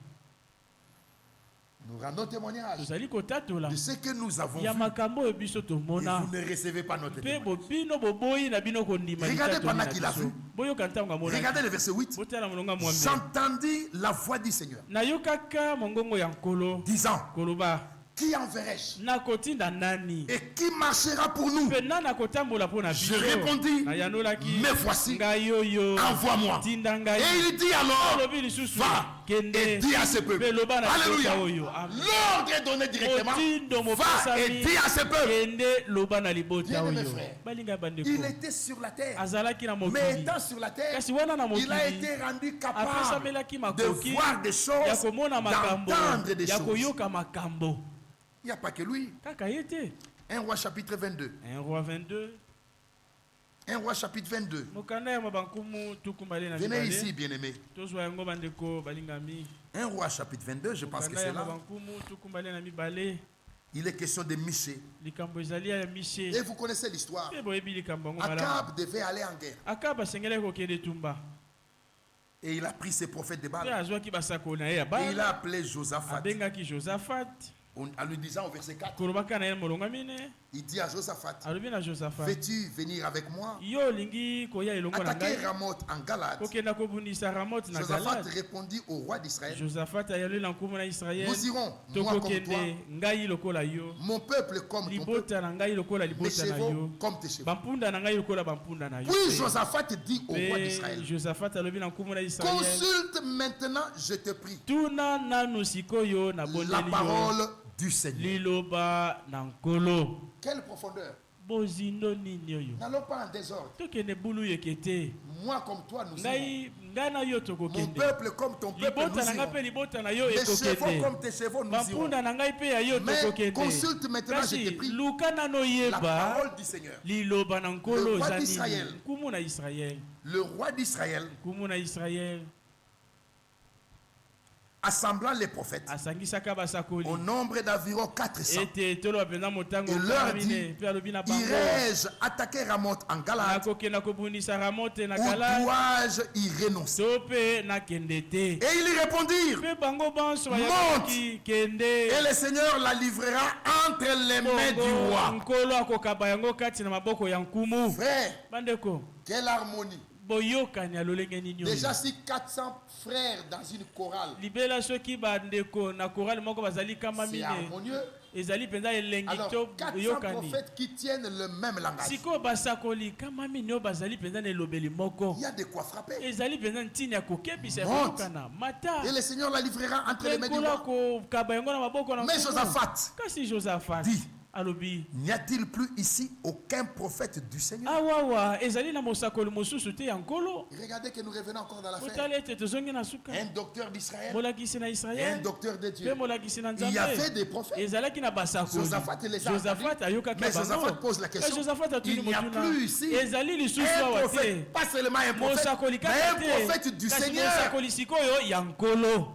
Nous rendons témoignage Tozali kotatola. de ce que nous avons vu. Ya makambo oyo biso Et tomona. vous ne recevez pas notre Pe témoignage. bobino boboyi na bino kondima. Regardez litatoli pendant na qu'il a biso. vu. Boyoka ntango amona. Regardez le verset 8. Botala molonga mwambe. J'entendis la voix du Seigneur Nayokaka mongongo ya nkolo. disant, Koloba. qui enverrai-je Nakotinda nani? et qui marchera pour nous? Pe nana kotambola pona Je biso. répondis, Nayanolaki. mais voici, Ngai oyo. envoie-moi. Tinda ngai. Et il dit alors, Olobi lisusu. va Kende. et dis à ce peuple. Pe loba na Alléluia. biso oyo. Amen. L'ordre est donné directement. Otindo Va mopesami. et dis à ce peuple. Kende loba na libota Bien-aimés oyo. frères, Balinga bandeko. Il était sur la terre. Azalaki na Mais mokili. étant sur la terre, Kasi wana na mokili. il a été rendu capable Apesamelaki de makoki. voir des Ya choses, komona makambo. d'entendre des Ya choses. koyoka makambo. Il n'y a pas que lui. Kaka yete. 1 Roi chapitre 22. 1 Roi 22. 1 Roi chapitre 22. Mokanda ya mabankumu tukumbale na Venez mibale. ici, bien-aimés. Tozwa yango bandeko balingami. 1 Roi chapitre 22, je pense que Mokanda c'est ya là. mabankumu tukumbale na mibale. Il est question de Miché. Likambo ezali ya Mishe. Et vous connaissez l'histoire. Pe boyebi likambo yango malamu. Akab devait aller en guerre. Akab asengelaki kokende tumba. Et il a pris ses prophètes de Pe Baal. azwaki basako na ye ya Et il a Bala. appelé Josaphat Abengaki Josaphat. en lui disant au verset 4, Kolobaka na ye molonga mine. Il dit à Josaphat, alobi na Josaphat, veux-tu venir avec moi yo lingi koya elongo na attaquer ngai Ramoth en Galade? kokenda kobundisa Ramoth na Josaphat Galade. répondit au roi d'Israël, Josaphat ayali na nkumu na Israël, nous irons, moi comme toi, tokokende ngai lokola yo, mon peuple comme ton peuple, libota na ngai lokola mes libota na chevaux yo, comme tes chevaux. bampunda na ngai lokola bampunda na yo. Puis Josaphat dit au roi Pe d'Israël, Josaphat alobi na nkumu na Israël, consulte maintenant, je te prie, tuna nanu sikoyo na la bondeli yo parole du Seigneur. liloba na nkolo. Quelle profondeur! Bozindo nini oyo N'allons pas en désordre. tokende bulu yekete Moi comme toi, nous irons. ngai na yo Mon tokokende peuple comme ton peuple, nous libota na ngai irons. pe libota na yo Les chevaux ekokende comme tes chevaux, nous irons. bampunda na ngai pe ya yo Mais tokokende. consulte maintenant, je Kasi te prie, luka nano la yeba parole du Seigneur. liloba na nkolo Le roi eza d'Israël. nini nkumu na Israel, Le roi d'Israël, nkumu na Israel assemblant les prophètes asangisaka basakoli au nombre d'environ 400, ete toloba mpenza motango et leur dit, mine mpe alobi na bango, irai-je attaquer Ramoth en Galade nakokenda kobundisa Ramote na ou Galade dois-je y renoncer? to mpe nakende te. Et ils lui répondirent, Mpe bango banso Monte. bayaki kende et le Seigneur la livrera entre les mains du bongo roi. nkolo akokaba yango kati na maboko ya nkumu. Frère, Bandeko quelle harmonie! boyokani ya lolenge nini oyo. Déjà si 400 frères dans une chorale, libela soki bandeko na korale moko bazali kama c'est mine harmonieux. ezali mpenza elengi Alors, to 400 boyokani. prophètes qui tiennent le même langage. sikoyo basakoli kama mine oyo bazali mpenza na elobeli moko Il y a de quoi frapper. ezali mpenza ntini ya kokebisa ya Monte. koyokana mata Et le Seigneur la livrera entre les mains du nkolo roi. akokaba yango na maboko na Mais nkumu. Josaphat kasi Josaphat dit, alobi n'y a-t-il plus ici aucun prophète du Seigneur? awawa ezali na mosakoli mosusu te ya nkolo. Regardez que nous revenons encore dans l'affaire. otali ete tozongi na suka Un docteur d'Israël molakisi na et un Israel docteur de mpe Dieu. molakisi na Il y avait Nzambe des prophètes. ezalaki na basakoli. Josaphat les a Josaphat entendus. ayokaki Mais Josaphat bango. pose la question. Josaphat atuni Il n'y a motuna plus ici ezali lisusu un awa te prophète, pas seulement un prophète, mosakoli mais kaka un te prophète du kasi Seigneur. mosakoli sikoyo ya nkolo.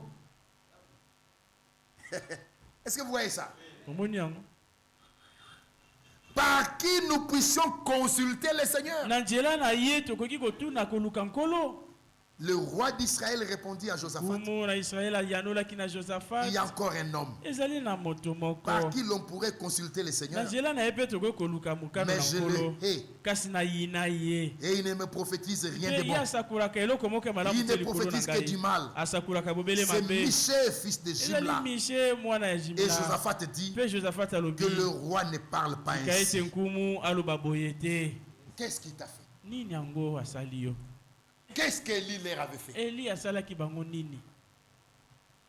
Est-ce que vous voyez ça? omoni yango Par qui nous puissions consulter le Seigneur? na nzela na ye tokoki kotuna koluka nkolo. Le roi d'Israël répondit à Josaphat, kumu na Israel ayanolaki na Josaphat il y a encore un homme ezali na moto moko par qui l'on pourrait consulter le na Seigneur, nzela na ye mpe tokoki koluka mokano na mais je nkolo le hais kasi nayina ye et il ne me prophétise rien de ye bon. asakulaka eloko moko ya malamu Il te ne likolo na prophétise que du ngai mal. asakulaka bobele C'est mabe. Michée, fils de ezali Jimla. mishe mwana ya Et jimla Josaphat dit mpe Josaphat alobi que le roi ne parle pas ka ete ainsi. nkumu aloba boye te. Qu'est-ce qu'il t'a fait? Nini yango asali yo? Qu'est-ce qu'Élie leur avait fait? Eli asalaki bango nini?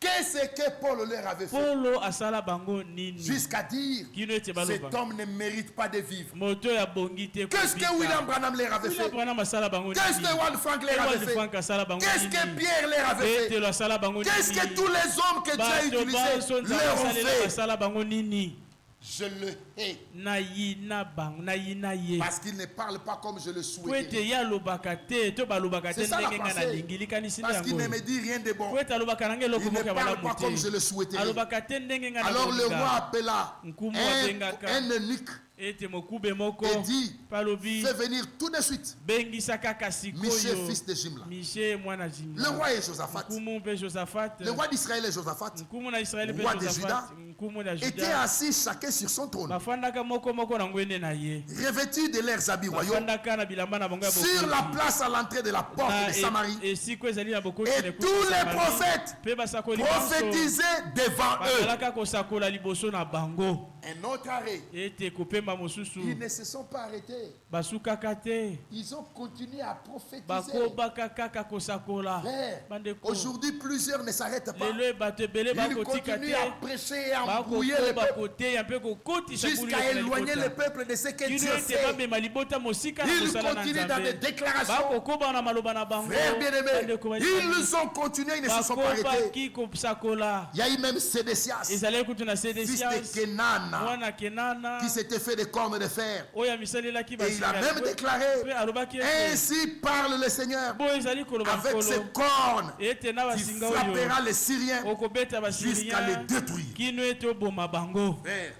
Qu'est-ce que Paul leur avait fait? Polo asala bango nini? Jusqu'à dire, Kino ete cet baloba homme ne mérite pas de vivre. moto ya bongi te Qu'est-ce que William Branham leur avait William fait? Branham asala bango Qu'est-ce nini? que Walt Frank leur Ewald avait fait? Frank asala bango Qu'est-ce que nini? Pierre leur avait fait? Petelo asala bango nini? Qu'est-ce que tous les hommes que Dieu a bato utilisés baso leur ont asalela fait? basala bango nini? Je le hais nayina bango nayina ye parce qu'il ne parle pas comme je le po ete souhaitais. ye alobaka te to balobaka te C'est ça la ndenge nga pensée. nalingi likanisi nde Parce qu'il ne yango me dit rien de bon. po ete alobaka nange eloko Il ne moko ya parle pas malamu comme je te le souhaitais. alobaka te ndenge nga Alors le roi nakolinga appela Nkumu un abengaka. eunuque ete mokube moko et dit, palobi fais venir tout de suite bengisa kaka Michée, sikoyo fils de Jimla. mishe mwana Le jimla roi est Josaphat. nkumu mpe Josaphat Le roi d'Israël est Josaphat. nkumu na Israeli mpe Roi de Josaphat Juda, nkumu na Étaient Juda assis chacun sur son trône, bafandaka moko moko na ngwende na ye revêtus de leurs habits royaux, bafandaka na bilamba na bango ya sur la bokoki place à l'entrée de la porte de Samarie. esiko ezali na bokoki Et tous les prophètes mpe basakoli nyonso prophétisaient devant eux. bazalaka kosakola liboso na bango Un autre arrêt. ete kopemba mosusu Ils ne se sont pas arrêtés. basukaka te Ils ont continué à prophétiser. bakobaka kaka kosakola Frère, bandeko aujourd'hui, plusieurs ne s'arrêtent pas. lelo bato ebele Ils bakotika continuent à te prêcher et à embrouiller le bakokoba peuple koteya mpe kokotisa jusqu'à éloigner le peuple de ce que kino Dieu ete fait. bamema libota mosika na Ils kosala na continuent dans des nzambe déclarations. bakokoba na maloba na bango Frères bien-aimés, bandeko ils ont continué, ils ne se sont pas arrêtés. bakobaki kosakola Il y a eu même Sédécias, ezalaki kutu na fils de Sédécias Kenan, mwana Kenana qui s'était fait des cornes de fer. oyo amisalelaki Et il a même déclaré, mpe alobaki ete ainsi parle le Seigneur, boyo ezali koloba avec ses nkolo cornes, ete na qui basinga oyo frappera les Syriens okobeta jusqu'à basirien les détruire. kino ete oboma bango Frère,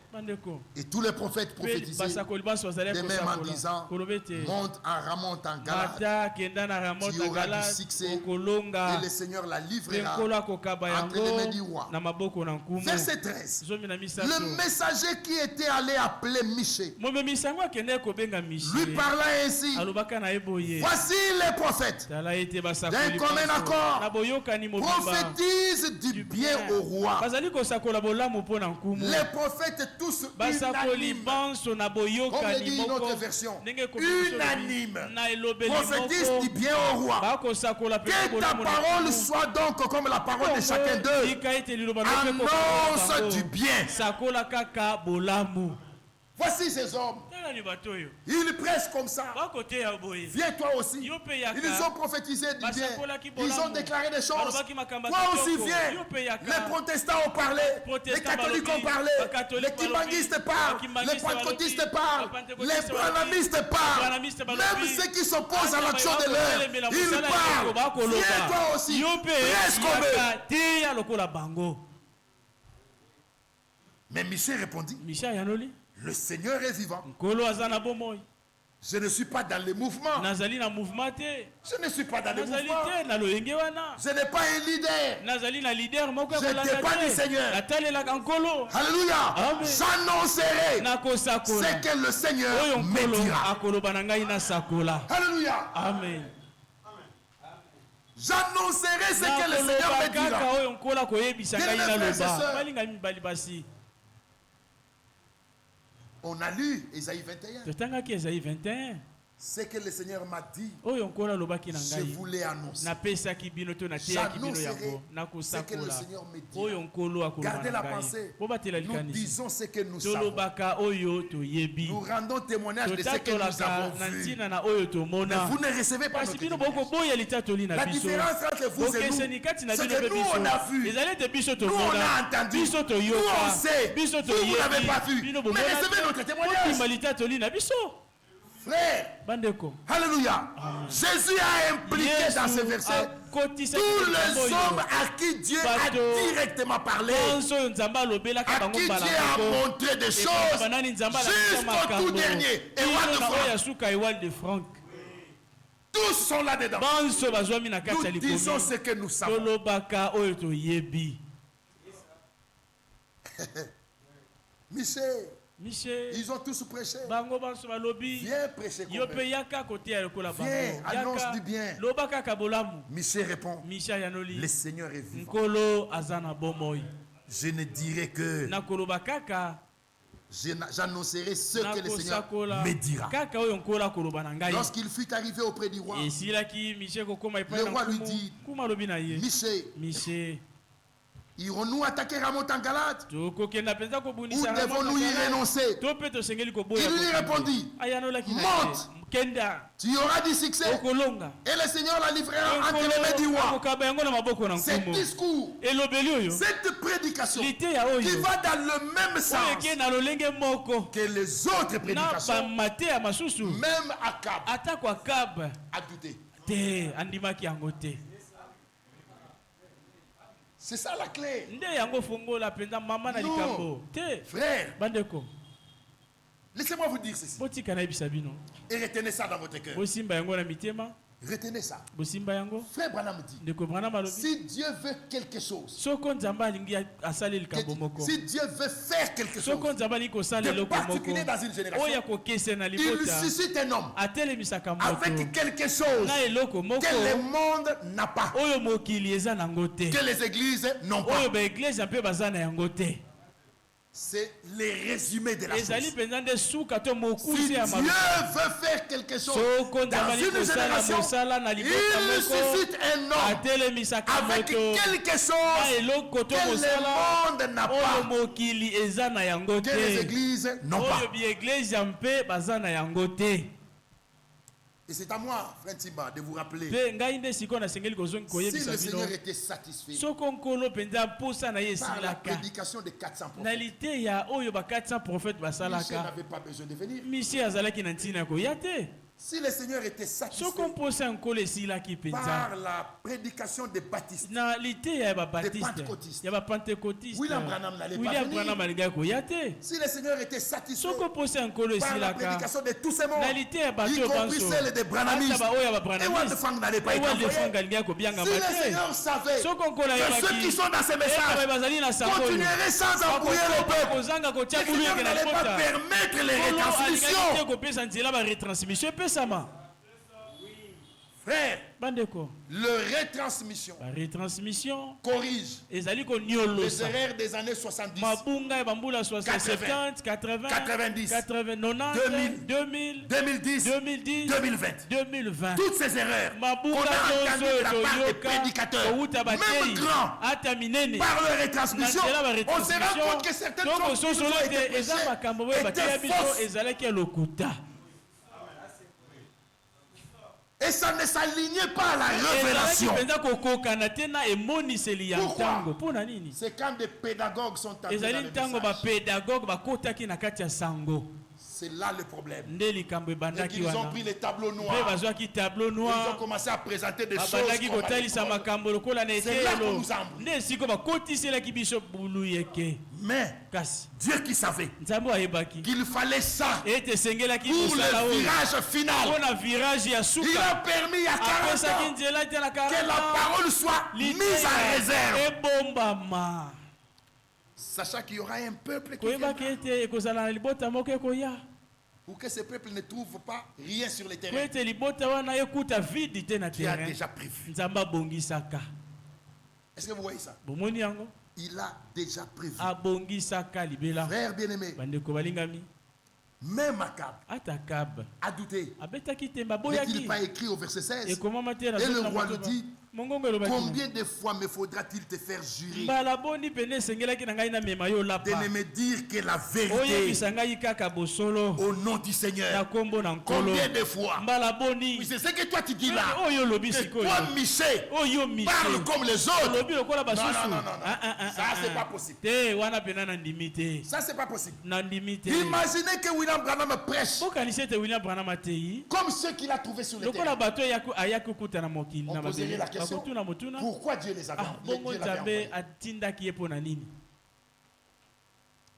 Et tous les prophètes prophétisaient de même en disant, monte en Ramoth en Galade, tu auras du succès et le Seigneur la livrera entre les mains du roi. Verset 13. Le messager qui était allé appeler Michée lui parla ainsi, voici les prophètes d'un commun accord prophétisent du bien au roi. Les prophètes tous unanimes, comme le dit notre version, unanime, prophétisent du bien au roi. Que ta parole soit donc comme la parole de chacun d'eux, annonce du bien. Voici ces hommes. Ils prêchent comme ça. Viens toi aussi. Ils ont prophétisé du bien. Ils ont déclaré des choses. Toi aussi viens. Les protestants ont parlé. Les catholiques ont parlé. Les kimbanguistes parlent. Les pentecôtistes parlent. Les branhamistes parlent. Même ceux qui s'opposent à l'action de l'heure, ils parlent. Viens toi aussi. Prêche comme eux. Mais Michée répondit, le Seigneur est vivant. Je ne suis pas dans les mouvements. Je ne suis pas dans les mouvements. Je n'ai pas un leader. Je ne dépends pas du Seigneur. Alléluia. J'annoncerai ce que le Seigneur me dira. Alléluia. Amen. J'annoncerai ce que le Seigneur me dira. On a lu Ésaïe 21. Ce que le Seigneur m'a dit, je voulais annoncer. J'annoncerai ce que le Seigneur me dit. Gardez la pensée. Nous disons ce que nous savons. Nous rendons témoignage de ce que nous avons vu. Mais vous ne recevez pas notre témoignage. La différence entre vous et nous, c'est que nous on a vu, nous on a entendu, nous on sait, vous n'avez pas vu. Mais recevez notre témoignage. Frère, alléluia. Jésus a impliqué dans ce verset tous les hommes à qui Dieu a directement parlé, à qui Dieu a montré des choses jusqu'au tout dernier. Éwald de Franck. Tous sont là-dedans. Nous disons ce que nous savons. Michée, ils ont tous prêché. Viens prêcher comme eux. Viens, annonce du bien. Michée répond, le Seigneur est vivant. Je ne dirai que j'annoncerai ce que le Seigneur me dira. Lorsqu'il fut arrivé auprès du roi, le roi lui dit, Michée, irons-nous attaquer Ramoth en Galade ou devons-nous y renoncer? Il lui répondit, monte, tu auras du succès et le Seigneur la livrera entre les mains du roi. Cet discours, cette prédication qui va dans le même sens que les autres prédications, même Akab a douté. C'est ça la clé. Non, frère, laissez-moi vous dire ceci. Et retenez ça dans votre cœur. Retenez ça. Frère Branham dit, si Dieu veut quelque chose, si Dieu veut faire quelque chose de particulier dans une génération, il suscite un homme avec quelque chose que le monde n'a pas, que les églises n'ont pas. C'est les résumés de la chose. Si Dieu veut faire quelque chose dans une génération, il suscite un homme avec quelque chose que le monde n'a pas, que les églises n'ont pas. Et c'est à moi, frère Timba, de vous rappeler, si le Seigneur était satisfait par la prédication de 400 prophètes, Michée n'avait pas besoin de venir. Si le Seigneur était satisfait par la prédication des baptistes, des pentecôtistes, William Branham n'allait pas venir. Si le Seigneur était satisfait par la prédication de tous ces mondes, y compris celle des branhamistes, et Waldefang n'allait pas être envoyé. Si le Seigneur savait que ceux qui sont dans ces messages continueraient sans embrouiller le peuple, le Seigneur n'allait pas permettre les retransmissions. Frère, le retransmission corrige les erreurs des années 70, 80, 90, 2000, 2010, 2020. Toutes ces erreurs qu'on a entendues de la part des prédicateurs, même grands, par leur retransmission, on se rend compte que certaines choses qui ont été prêchées étaient fausses. Et ça ne s'alignait pas à la révélation. Pourquoi? C'est quand des pédagogues sont entrés dans le message. C'est là le problème. Et qu'ils ont pris les tableaux noirs. Ils ont commencé à présenter des choses. C'est là qu'on nous embrouille. Mais Dieu qui savait qu'il fallait ça pour le virage final, il a permis à 40 ans que la parole soit mise en réserve. Sachant qu'il y aura un peuple qui viendra. Pour que ce peuple ne trouve pas rien sur le terrain. Tu as déjà prévu. Est-ce que vous voyez ça? Il a déjà prévu. Frère bien-aimé, même Akab a douté. N'est-il pas écrit au verset 16? Et le roi lui dit, combien de fois me faudra-t-il te faire jurer de ne me dire que la vérité au nom du Seigneur? Combien de fois? Oui, c'est ce que toi tu dis là. Que toi, Michel, parle comme les autres. Non. Ça, c'est pas possible. Ça, c'est pas possible. Imaginez que William Branham prêche comme ceux qu'il a trouvés sur le terrain. On poserait la question. Pourquoi Dieu les avait envoyés?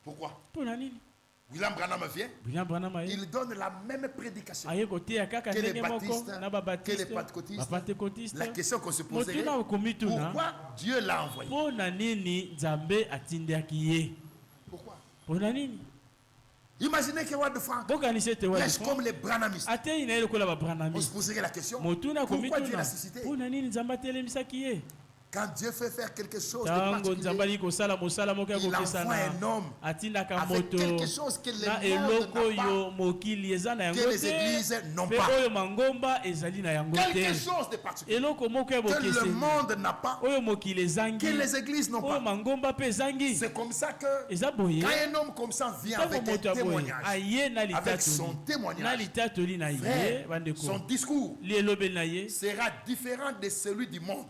Pourquoi? William Branham vient, il donne la même prédication que les baptistes, que les pentecôtistes. La question qu'on se poserait, pourquoi Dieu l'a envoyé? Pourquoi? Imaginez que Waldefang prêche comme les branhamistes. On se poserait la question, pourquoi Dieu l'a suscité? Quand Dieu fait faire quelque chose de particulier, il envoie un homme avec quelque chose que les mondes n'a pas, que les églises n'ont pas. Quelque chose de particulier que le monde n'a pas, que les églises n'ont pas. C'est comme ça que quand un homme comme ça vient avec un témoignage, avec son témoignage, frère, son discours sera différent de celui du monde.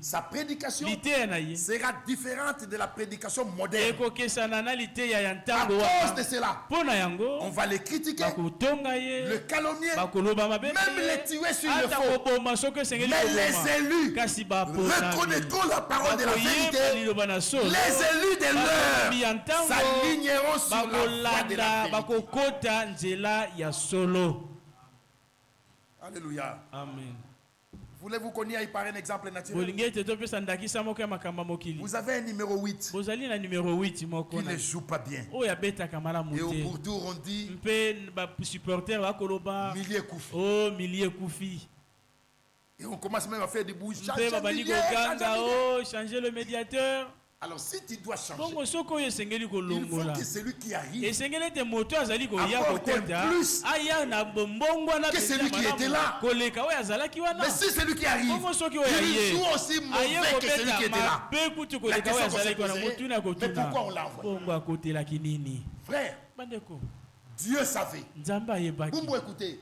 Sa prédication sera différente de la prédication moderne. À cause de cela, on va les critiquer, le calomnier, même les tuer sur le faux. Mais les élus reconnaîtront la parole de la vérité. Les élus de l'heure s'aligneront sur la voie de la vérité. Alléluia. Amen. Voulez-vous qu'on y aille par un exemple naturel? Vous avez un numéro 8 qui ne joue pas bien. Et au pourtour on dit Milieu Koufi. Et on commence même à faire des bouches. Changer le médiateur. Alors si tu dois changer, il faut que celui qui arrive apporte plus que celui qui était là. Mais si celui qui arrive, il joue aussi mauvais que celui qui était là. La question qu'on se poserait, mais pourquoi on l'a envoyé? Frère, Dieu savait. Bumbo, écoutez.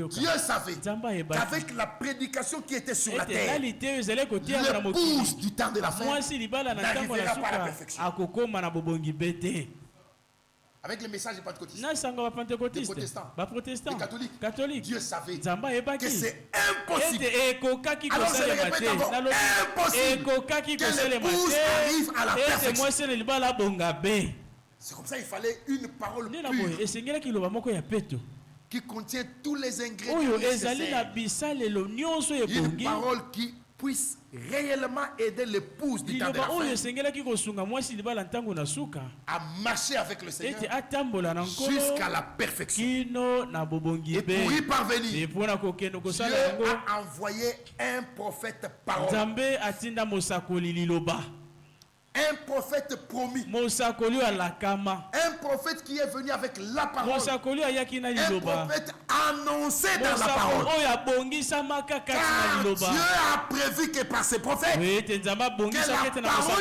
Dieu savait qu'avec la prédication qui était sur la terre, l'épouse du temps de la fin n'arrivera pas à la perfection. avec le message des pentecôtistes, des protestants, des catholiques, Dieu savait que c'est impossible. Alors je le répète encore, impossible que l'épouse arrive à la perfection. C'est comme ça qu'il fallait une parole pure qui contient tous les ingrédients nécessaires. Une parole qui puisse réellement aider l'épouse du temps de la fin à marcher avec le Seigneur jusqu'à la perfection. Et pour y parvenir, Dieu a envoyé un prophète parole. Un prophète promis. Un prophète qui est venu avec la parole. Un prophète annoncé dans la parole. Car Dieu a prévu que par ses prophètes, que la parole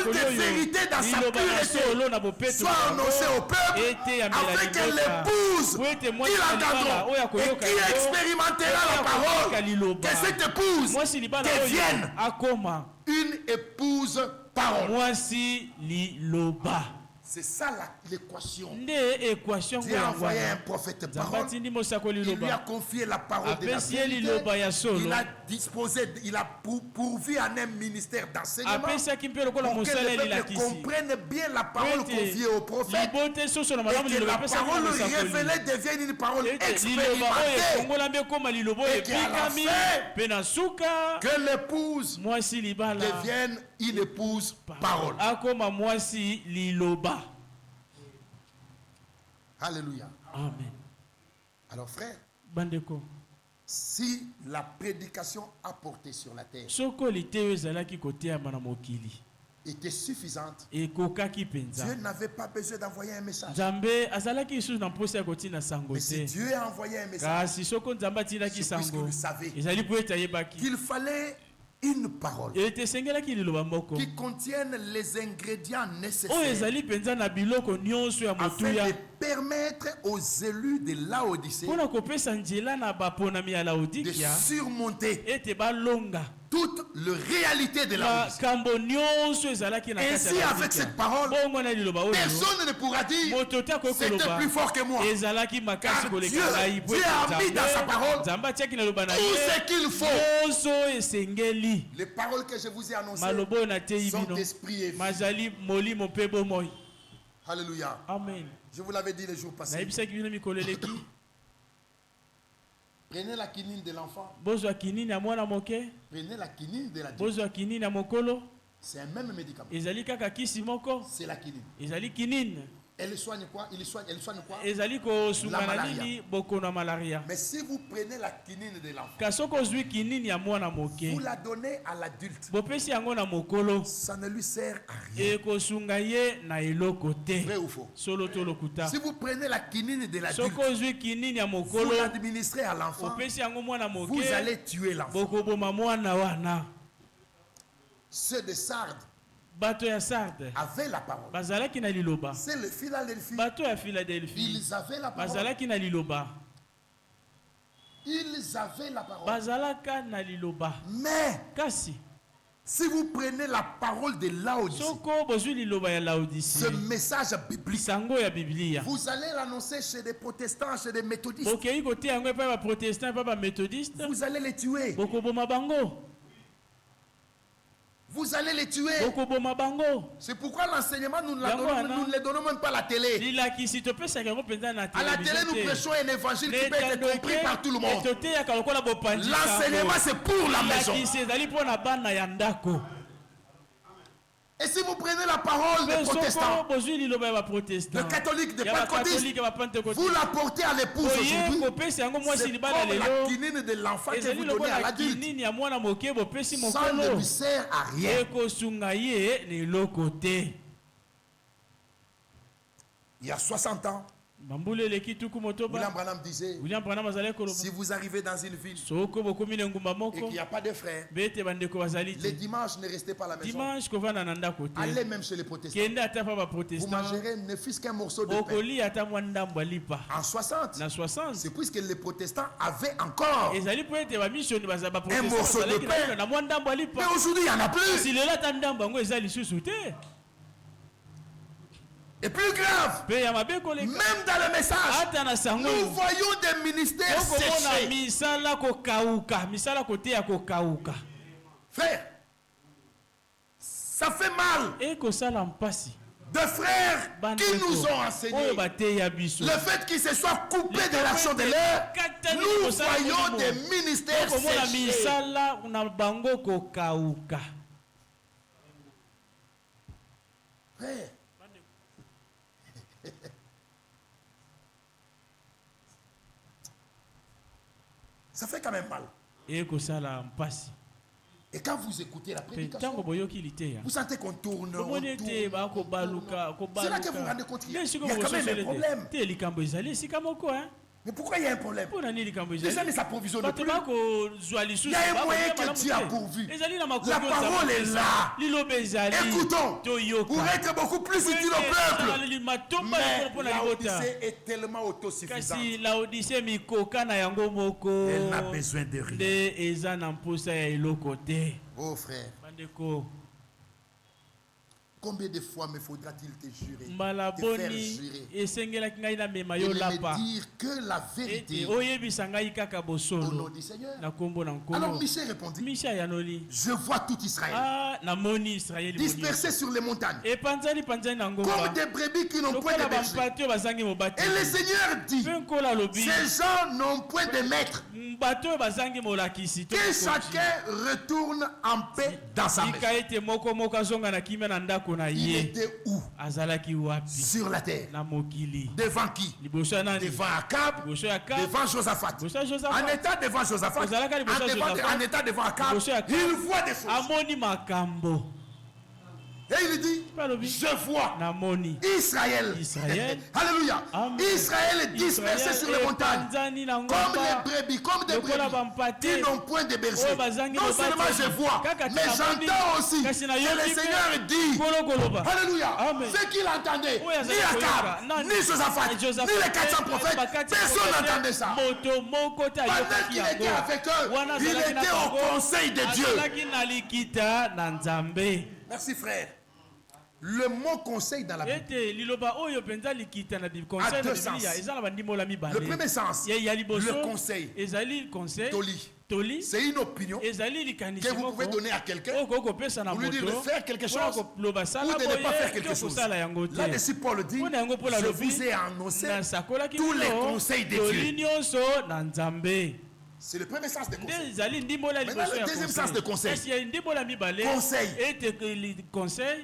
de vérité dans sa pureté soit annoncée au peuple, afin que l'épouse qui l'entendra et qui expérimentera la parole, que cette épouse devienne une épouse parole. C'est ça l'équation. Dieu a envoyé un prophète parole. Il lui a confié la parole de la vérité. Il a disposé, il a pourvu en un ministère d'enseignement pour que le peuple comprenne bien la parole confiée au prophète et que la parole révélée devienne une parole expérimentée et qu'à la fin, que l'épouse devienne une épouse parole. Alléluia. Amen. Alors frère, Bandeko, si la prédication apportée sur la terre était suffisante, Dieu n'avait pas besoin d'envoyer un message. Mais si Dieu a envoyé un message, c'est puisque vous savez qu'il fallait une parole qui contienne les ingrédients nécessaires afin de permettre aux élus de Laodicée de surmonter toute la réalité de la vie. Ainsi, avec cette parole, personne ne pourra dire c'était plus fort que moi. Car Dieu a mis dans sa parole tout ce qu'il faut. Les paroles que je vous ai annoncées sont esprit et vie. Alléluia. Amen. Je vous l'avais dit les jours passés. Prenez la quinine de l'enfant. Prenez la quinine de l'adulte. C'est un même médicament. C'est la quinine. Elle soigne quoi? Elle soigne quoi? La malaria. Mais si vous prenez la quinine de l'enfant, vous la donnez à l'adulte, ça ne lui sert à rien. Vrai ou faux? Si vous prenez la quinine de l'adulte, vous l'administrez à l'enfant, vous allez tuer l'enfant. Ceux de Sardes avaient la parole. C'est le Philadelphie. Ils avaient la parole. Ils avaient la parole. Mais si vous prenez la parole de Laodicée, ce message biblique, vous allez l'annoncer chez des protestants, chez des méthodistes, vous allez les tuer. Vous allez les tuer. C'est pourquoi l'enseignement, nous ne le donnons même pas à la télé. À la télé, nous prêchons un évangile qui peut être compris par tout le monde. L'enseignement, c'est pour la maison. Et si vous prenez la parole des protestants, de catholiques, de pentecôtistes, vous la portez à l'épouse aujourd'hui, c'est comme la quinine de l'enfant que vous donnez à l'adulte. Ça ne lui sert à rien. Il y a 60 ans, William Branham disait, si vous arrivez dans une ville et qu'il n'y a pas de frères, les dimanches ne restez pas à la maison. Allez même chez les protestants. Vous mangerez ne fût-ce qu'un morceau de pain. En 60, c'est puisque les protestants avaient encore un morceau de pain. Mais aujourd'hui, il n'y en a plus. Et plus grave, même dans le message, nous voyons des ministères séchés. Frère, ça fait mal. De frères qui nous ont enseigné le fait qu'ils se soient coupés de l'action de l'air. Nous voyons des ministères séchés. Frère, ça fait quand même mal. Et quand vous écoutez la prédication, vous sentez qu'on tourne. C'est là que vous vous rendez compte qu'il y a quand même un problème. Mais pourquoi il y a un problème? Les hommes ne s'approvisionnent plus. Il y a un moyen que Dieu a pourvu. La parole est là. Écoutons pour être beaucoup plus utile au peuple. Mais l'Odyssée est tellement autosuffisante. Elle n'a besoin de rien. Oh frère, combien de fois me faudra-t-il te jurer, te faire jurer, et me dire que la vérité au nom du Seigneur? Alors Michel répondit, je vois tout Israël dispersé sur les montagnes comme des brebis qui n'ont point de berger. Et le Seigneur dit, ces gens n'ont point de maître, que chacun retourne en paix dans sa maison. Il était où? Sur la terre. Devant qui? Devant Akab, devant Josaphat. En état devant Josaphat, en état devant Akab, il voit des choses. Et il dit, je vois Israël. Alléluia. Israël est dispersé sur les montagnes comme des brebis qui n'ont point de berger. Non seulement je vois, mais j'entends aussi que le Seigneur dit, alléluia, ce qu'il entendait, ni Akab, ni Josaphat, ni les 400 prophètes, personne n'entendait ça. Pendant qu'il était avec eux, il était au conseil de Dieu. Merci frère. Le mot conseil dans la Bible a deux sens. Le premier sens, le conseil, Toli, c'est une opinion que vous pouvez donner à quelqu'un pour lui dire de faire quelque chose ou de ne pas faire quelque chose. Là-dessus, Paul dit, je vous ai annoncé tous les conseils de Dieu. C'est le premier sens de conseil. Maintenant, le deuxième sens de conseil. Conseil,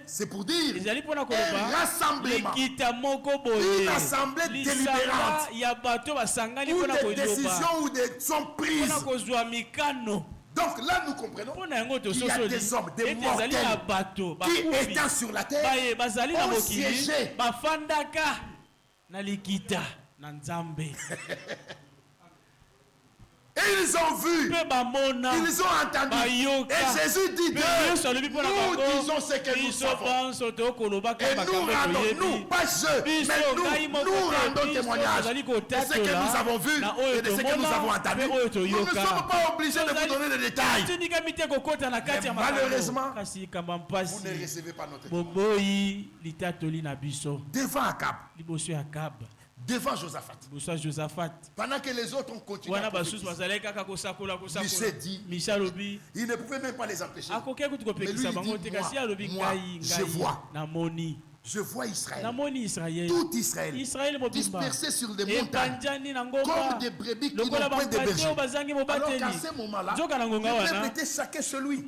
c'est pour dire un rassemblement, une assemblée délibérante, où des décisions ou des sont prises. Donc là, nous comprenons qu'il y a des hommes, des mortels, qui étant sur la terre, ont siégé. Et ils ont vu, ils ont entendu. Et Jésus dit nous disons ce que nous savons. Et nous rendons, nous, pas je, mais nous rendons témoignage de ce que nous avons vu et de ce que nous avons entendu. Nous ne sommes pas obligés de vous donner des détails. Mais malheureusement, vous ne recevez pas notre témoignage. Devant Akab. Devant Josaphat. Pendant que les autres ont continué à prophétiser, Michel dit, il ne pouvait même pas les empêcher. Mais lui, il dit, moi, je vois Israël, tout Israël, dispersé sur des montagnes, comme des brebis qui n'ont point de berger. Alors qu'à ce moment-là, le peuple était chacun chez lui.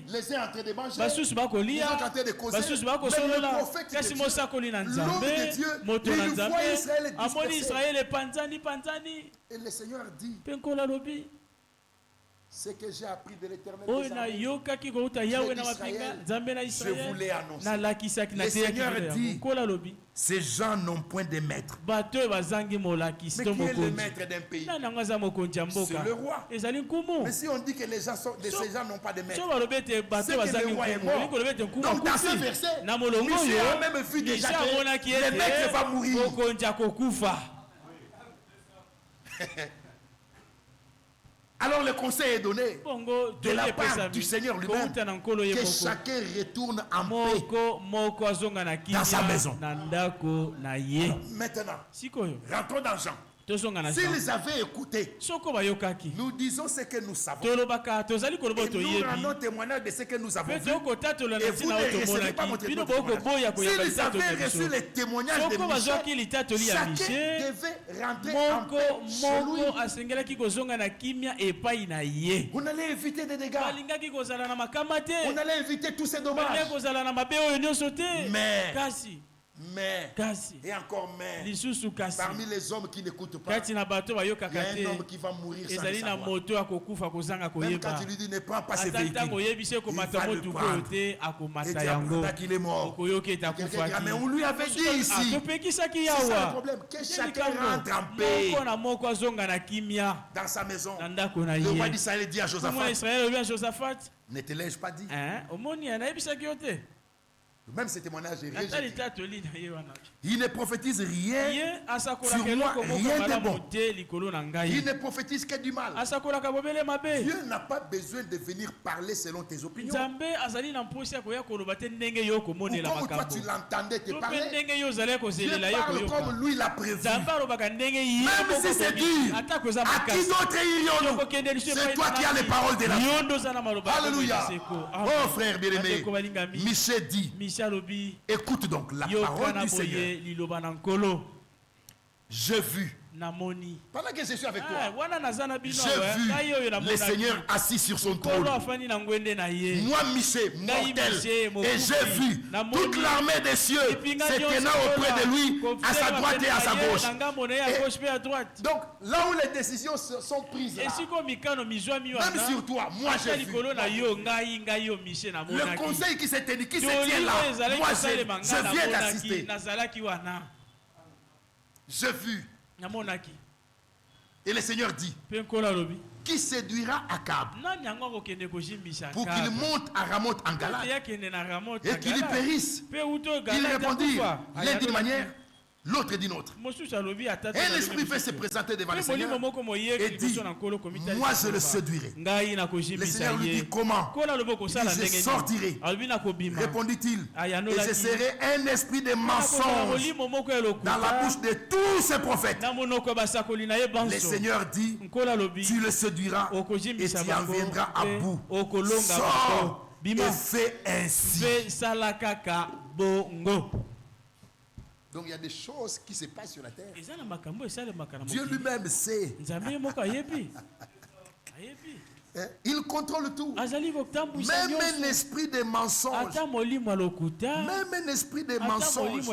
Les uns en train de manger, les autres en train de causer. Mais le prophète de Dieu, l'homme de Dieu, il voit Israël dispersé. Et le Seigneur dit, ce que j'ai appris de l'Éternel des armées, je vous l'ai annoncé. Le Seigneur dit, ces gens n'ont point de maître. Mais qui est le maître d'un pays? C'est le roi. Mais si on dit que ces gens n'ont pas de maître, c'est que le roi est mort. Donc dans ce verset, Michel a même vu déjà que le maître va mourir. Alors Alors le conseil est donné de la part du Seigneur lui-même que chacun retourne en paix dans sa maison. Maintenant, rentrons dans Jean. S'ils avaient écouté, nous disons ce que nous savons. Et nous rendons témoignage de ce que nous avons vu. Et vous ne recevez pas mon témoignage. S'ils avaient reçu les témoignages de Michel, chacun devait rentrer en paix chez lui. On allait éviter des dégâts. On allait éviter tous ces dommages. Mais, et encore mais, parmi les hommes qui n'écoutent pas, il y a un homme qui va mourir sans le savoir. Même quand tu lui dis ne prends pas ces véhicules, il va le prendre. Et tu apprendras qu'il est mort. Mais on lui avait dit ici, c'est ça le problème, que chacun rentre en paix dans sa maison. Le roi d'Israël dit à Josaphat, ne te l'ai-je pas dit? Même ce témoignage est rejeté. Il ne prophétise rien sur moi, rien de bon. Il ne prophétise que du mal. Dieu n'a pas besoin de venir parler selon tes opinions. Ou comme toi tu l'entendais te parler. Dieu parle comme lui l'a prévu. Même si c'est dur, à qui d'autre irions-nous? C'est toi qui as les paroles de la vie. Alléluia. Oh frère bien-aimé, Michel dit, écoute donc la parole du Seigneur. J'ai vu. Pendant que je suis avec toi, j'ai vu le Seigneur assis sur son trône. Moi, Michel, mortel, et j'ai vu toute l'armée des cieux se tenant auprès de lui, à sa droite et à sa gauche. Et donc, là où les décisions sont prises, là, même sur toi, moi j'ai vu. Le conseil qui s'est tenu, qui se tient là, moi je viens d'assister. J'ai vu. Et le Seigneur dit, qui séduira Akab pour qu'il monte à Ramoth en Galade et qu'il y périsse. Il répondit l'un d'une manière, l'autre d'une autre. Et l'esprit fait se présenter devant le Seigneur et dit, moi je le séduirai. Le Seigneur lui dit, comment? Il dit, je sortirai. Répondit-il, et je serai un esprit de mensonge dans la bouche de tous ces prophètes. Le Seigneur dit, tu le séduiras et tu en viendras à bout. Sors et fais ainsi. Donc il y a des choses qui se passent sur la terre. Dieu lui-même sait. Il contrôle tout. Même un esprit de mensonge. Même un esprit de mensonge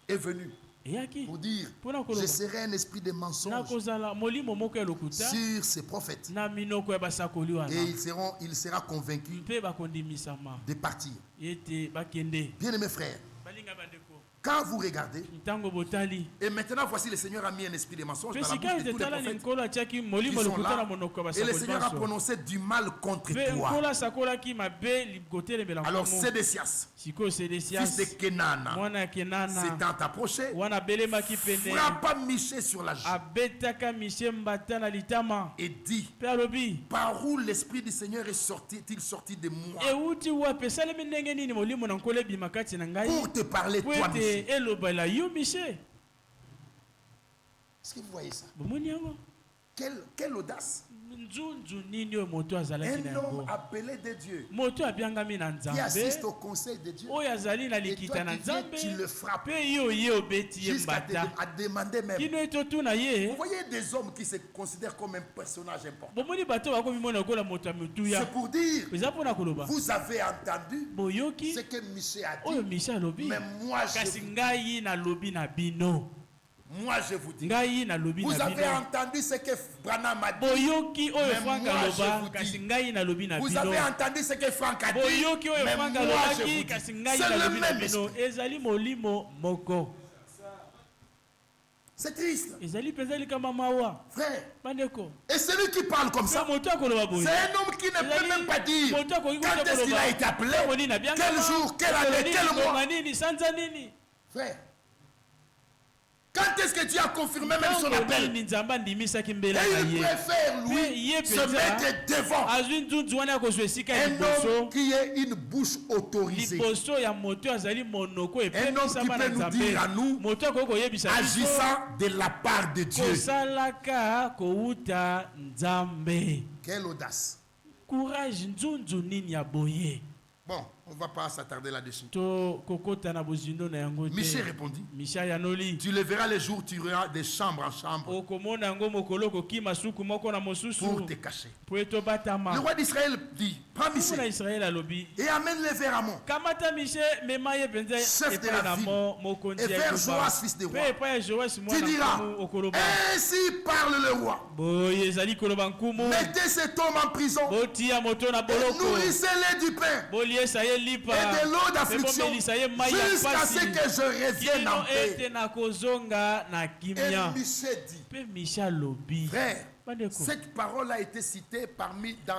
est venu pour dire, je serai un esprit de mensonge sur ces prophètes. Et il sera convaincu de partir. Bien-aimés frères, quand vous regardez, et maintenant voici le Seigneur a mis un esprit de mensonge dans la bouche de tous les prophètes qui sont là, et le Seigneur a prononcé du mal contre toi. Alors Sédécias, fils de Kenan, s'étant approché, frappa Michel sur la joue et dit, par où l'esprit du Seigneur est-il sorti de moi pour te parler toi, Michel? Est-ce que vous voyez ça? Quelle audace! Un homme appelé de Dieu qui assiste au conseil de Dieu et toi tu le frappes jusqu'à demander même. Vous voyez des hommes qui se considèrent comme un personnage important. C'est pour dire, vous avez entendu ce que Michel a dit, mais moi je vous dis, vous avez entendu ce que Branham a dit, mais moi je vous dis, vous avez entendu ce que Franck a dit, mais moi je vous dis, c'est le même esprit. C'est triste. Frère, et celui qui parle comme ça, c'est un homme qui ne peut même pas dire quand est-ce qu'il a été appelé, quel jour, quelle année, quel mois. Frère, Quand est-ce que Dieu a confirmé même son appel? Et il préfère, lui, se mettre devant un homme qui ait une bouche autorisée. Un homme qui peut nous dire à nous, agissant de la part de Dieu. Quelle audace. Courage. Bon, on ne va pas s'attarder là-dessus. Michel répondit, tu le verras les jours où tu iras de chambre en chambre pour te cacher. Le roi d'Israël dit, prends Michel et amène-le vers Amon, chef de la ville, et vers Joas, fils de roi. Tu diras, ainsi parle le roi. Mettez cet homme en prison et nourrissez-le du pain et de l'eau d'affliction jusqu'à ce que je revienne en paix. Et Michel dit, frère, cette parole a été citée parmi dans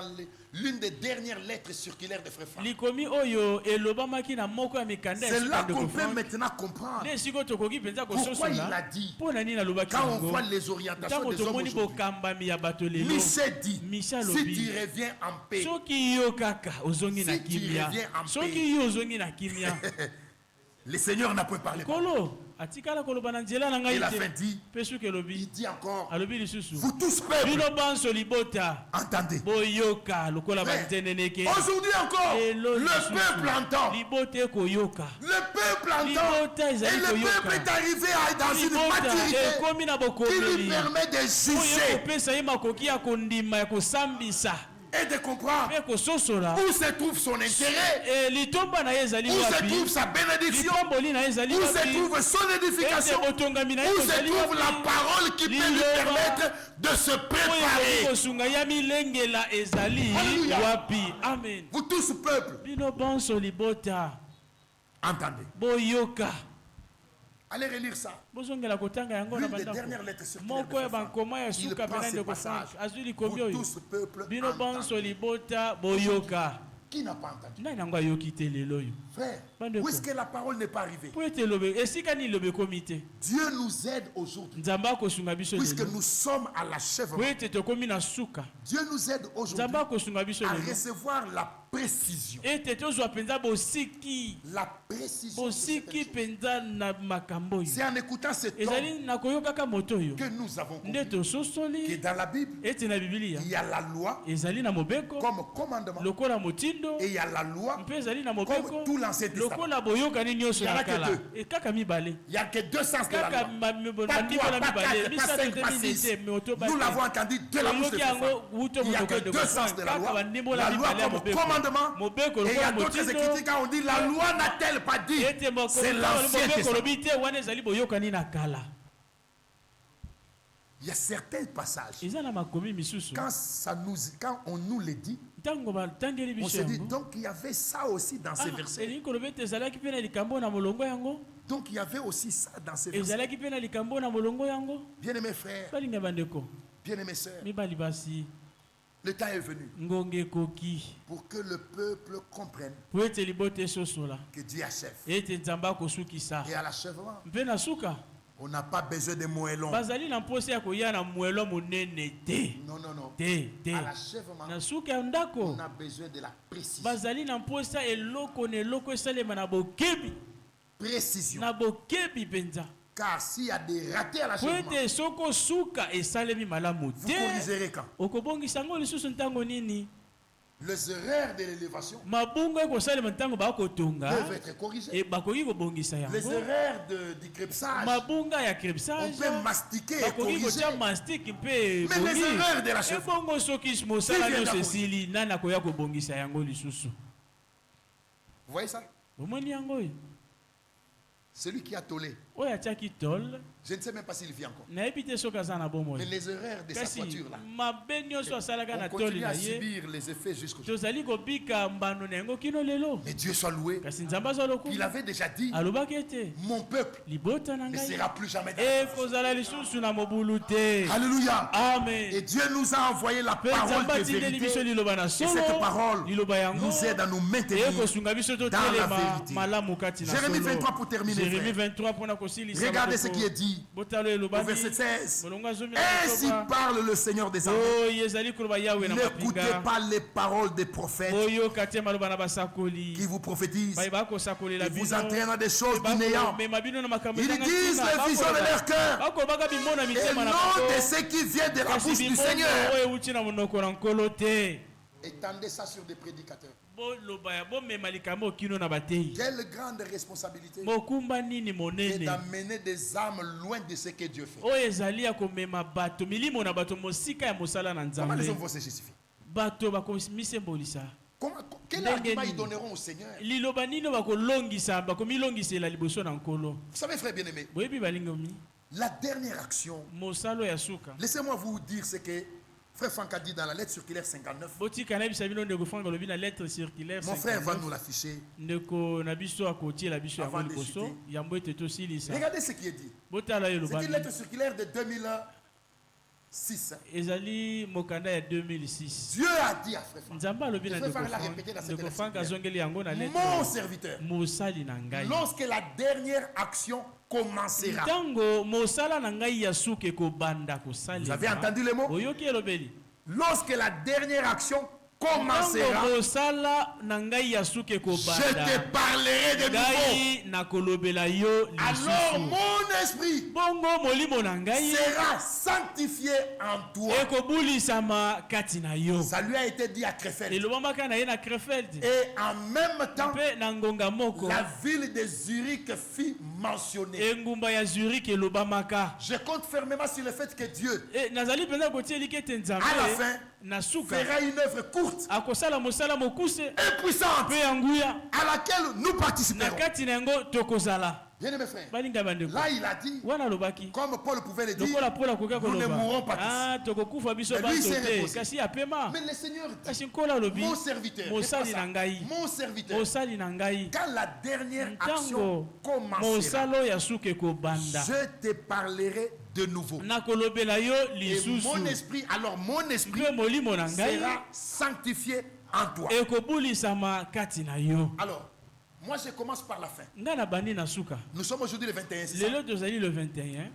l'une des dernières lettres circulaires de Frère Franck. C'est là qu'on peut maintenant comprendre pourquoi il a dit, quand on voit les orientations des hommes aujourd'hui. Michel dit, si tu reviens en paix, le Seigneur n'a pas parlé. Il a fait dit, il dit encore, vous tous peuple, entendez. Aujourd'hui encore, le peuple entend. Le peuple entend. Et le peuple est arrivé dans une maturité qui lui permet de juger et de comprendre où se trouve son intérêt, où se trouve sa bénédiction, où se trouve son édification, où se trouve la parole qui peut lui permettre de se préparer. Alléluia. Vous tous peuple, entendez. Allez relire ça. L'une des dernières lettres sur il prend ce passage. Vous tous peuple, qui n'a pas entendu? Frère, où est-ce que la parole n'est pas arrivée? Dieu nous aide aujourd'hui, puisque nous sommes à l'achèvement. Dieu nous aide aujourd'hui à recevoir la précision. La précision. C'est en écoutant cet homme que nous avons compris que dans la Bible, il y a la loi comme commandement et il y a la loi comme tout l'Ancien Testament. Il n'y en a que deux. Il n'y a que deux sens de la loi. Pas trois, pas quatre, pas cinq, pas six. Nous l'avons entendu de la bouche de Frère. Il n'y a que deux sens de la loi. La loi comme commandement. Et il y a d'autres écritures quand on dit la loi n'a-t-elle pas dit? C'est l'Ancien Testament. Il y a certains passages. Quand on nous les dit, on se dit donc il y avait ça aussi dans ces versets. Donc il y avait aussi ça dans ces versets. Bien-aimés frères, bien-aimés sœurs, le temps est venu pour que le peuple comprenne que Dieu achève. Et à l'achèvement, on n'a pas besoin de moellons. Non, non, non. À l'achèvement, on a besoin de la précision. Précision. Car s'il y a des ratés à l'achèvement, vous corrigerez quand? Les erreurs de l'élévation peuvent être corrigées. Les erreurs du crépsage, on peut mastiquer et corriger. Mais les erreurs de l'achèvement, vous voyez ça? Celui qui a tolé, je ne sais même pas s'il vit encore. Mais les erreurs de sa voiture là, on continue à subir les effets jusqu'aujourd'hui. Mais Dieu soit loué. Il avait déjà dit, mon peuple ne sera plus jamais dans la Alléluia. Amen. Et Dieu nous a envoyé la parole de vérité. Et cette parole nous aide à nous maintenir dans la vérité. Jérémie 23 pour terminer. Regardez ce qui est dit. dit au verset 16, ainsi parle le Seigneur des armées. N'écoutez pas les paroles des prophètes qui vous prophétisent, qui vous entraînent dans des choses du néant. Ils disent les visions de leur cœur et non de ce qui vient de la bouche du Seigneur. Étendez ça sur des prédicateurs. Quelle grande responsabilité est d'amener des âmes loin de ce que Dieu fait. Comment les hommes vont se justifier? Quel argument ils donneront au Seigneur? Vous savez, frère bien-aimé, la dernière action, laissez-moi vous dire ce que Frère Franck a dit dans la lettre circulaire 59. Mon frère va nous l'afficher. Regardez ce qui est dit. C'est une lettre circulaire de 2006. Dieu a dit à Frère Franck, l'a répété dans cette lettre, mon serviteur, lorsque la dernière action commencera. Vous avez entendu les mots? Lorsque la dernière action commencera, je te parlerai de nouveau. Alors mon esprit sera sanctifié en toi. Ça lui a été dit à Krefeld. Et en même temps, la ville de Zurich fut mentionnée. Je compte fermement sur le fait que Dieu, à la fin, fera une œuvre courte et puissante à laquelle nous participerons. Bien aimé frère, là il a dit, comme Paul pouvait le dire, nous ne mourrons pas tous. Mais lui s'est reposé. Mais le Seigneur dit, mon serviteur, quand la dernière action commencera, je te parlerai de nouveau. Et mon esprit sera sanctifié en toi. Alors, moi je commence par la fin. Nous sommes aujourd'hui le 21.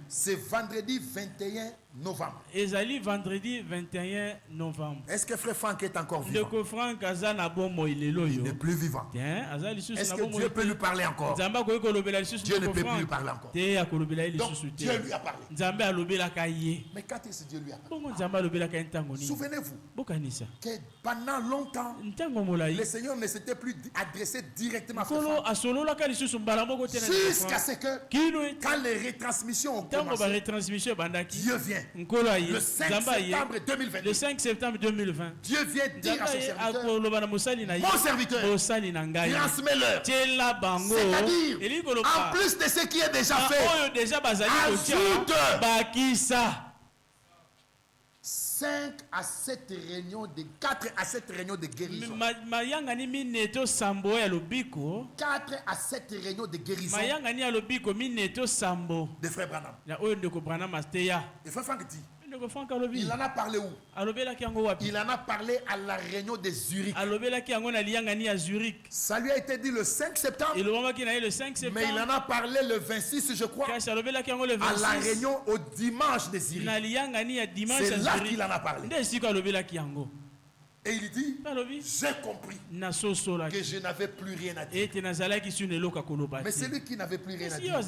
C'est vendredi 21 novembre. Est-ce que frère Franck est encore vivant? Il n'est plus vivant. Est-ce que Dieu peut lui parler encore? Dieu ne peut plus lui parler encore. Donc Dieu lui a parlé. Mais quand est-ce que Dieu lui a parlé? Souvenez-vous que pendant longtemps, le Seigneur ne s'était plus adressé directement à frère Franck. Jusqu'à ce que quand les retransmissions ont commencé, Dieu vient. Le 5 septembre 2020, Dieu vient dire à son serviteur, mon serviteur, transmets-leur. C'est-à-dire, en plus de ce qui est déjà fait, ajoute 5 à 7 réunions de 4 à 7 réunions de guérison. 4 à 7 réunions de guérison de frère Branham. Et frère Franck dit, il en a parlé où? Il en a parlé à la réunion de Zurich. Ça lui a été dit le 5 septembre. Mais il en a parlé le 26, je crois, à la réunion au dimanche de Zurich. C'est là qu'il en a parlé. Et il dit, j'ai compris que je n'avais plus rien à dire. Mais celui qui n'avait plus rien à dire,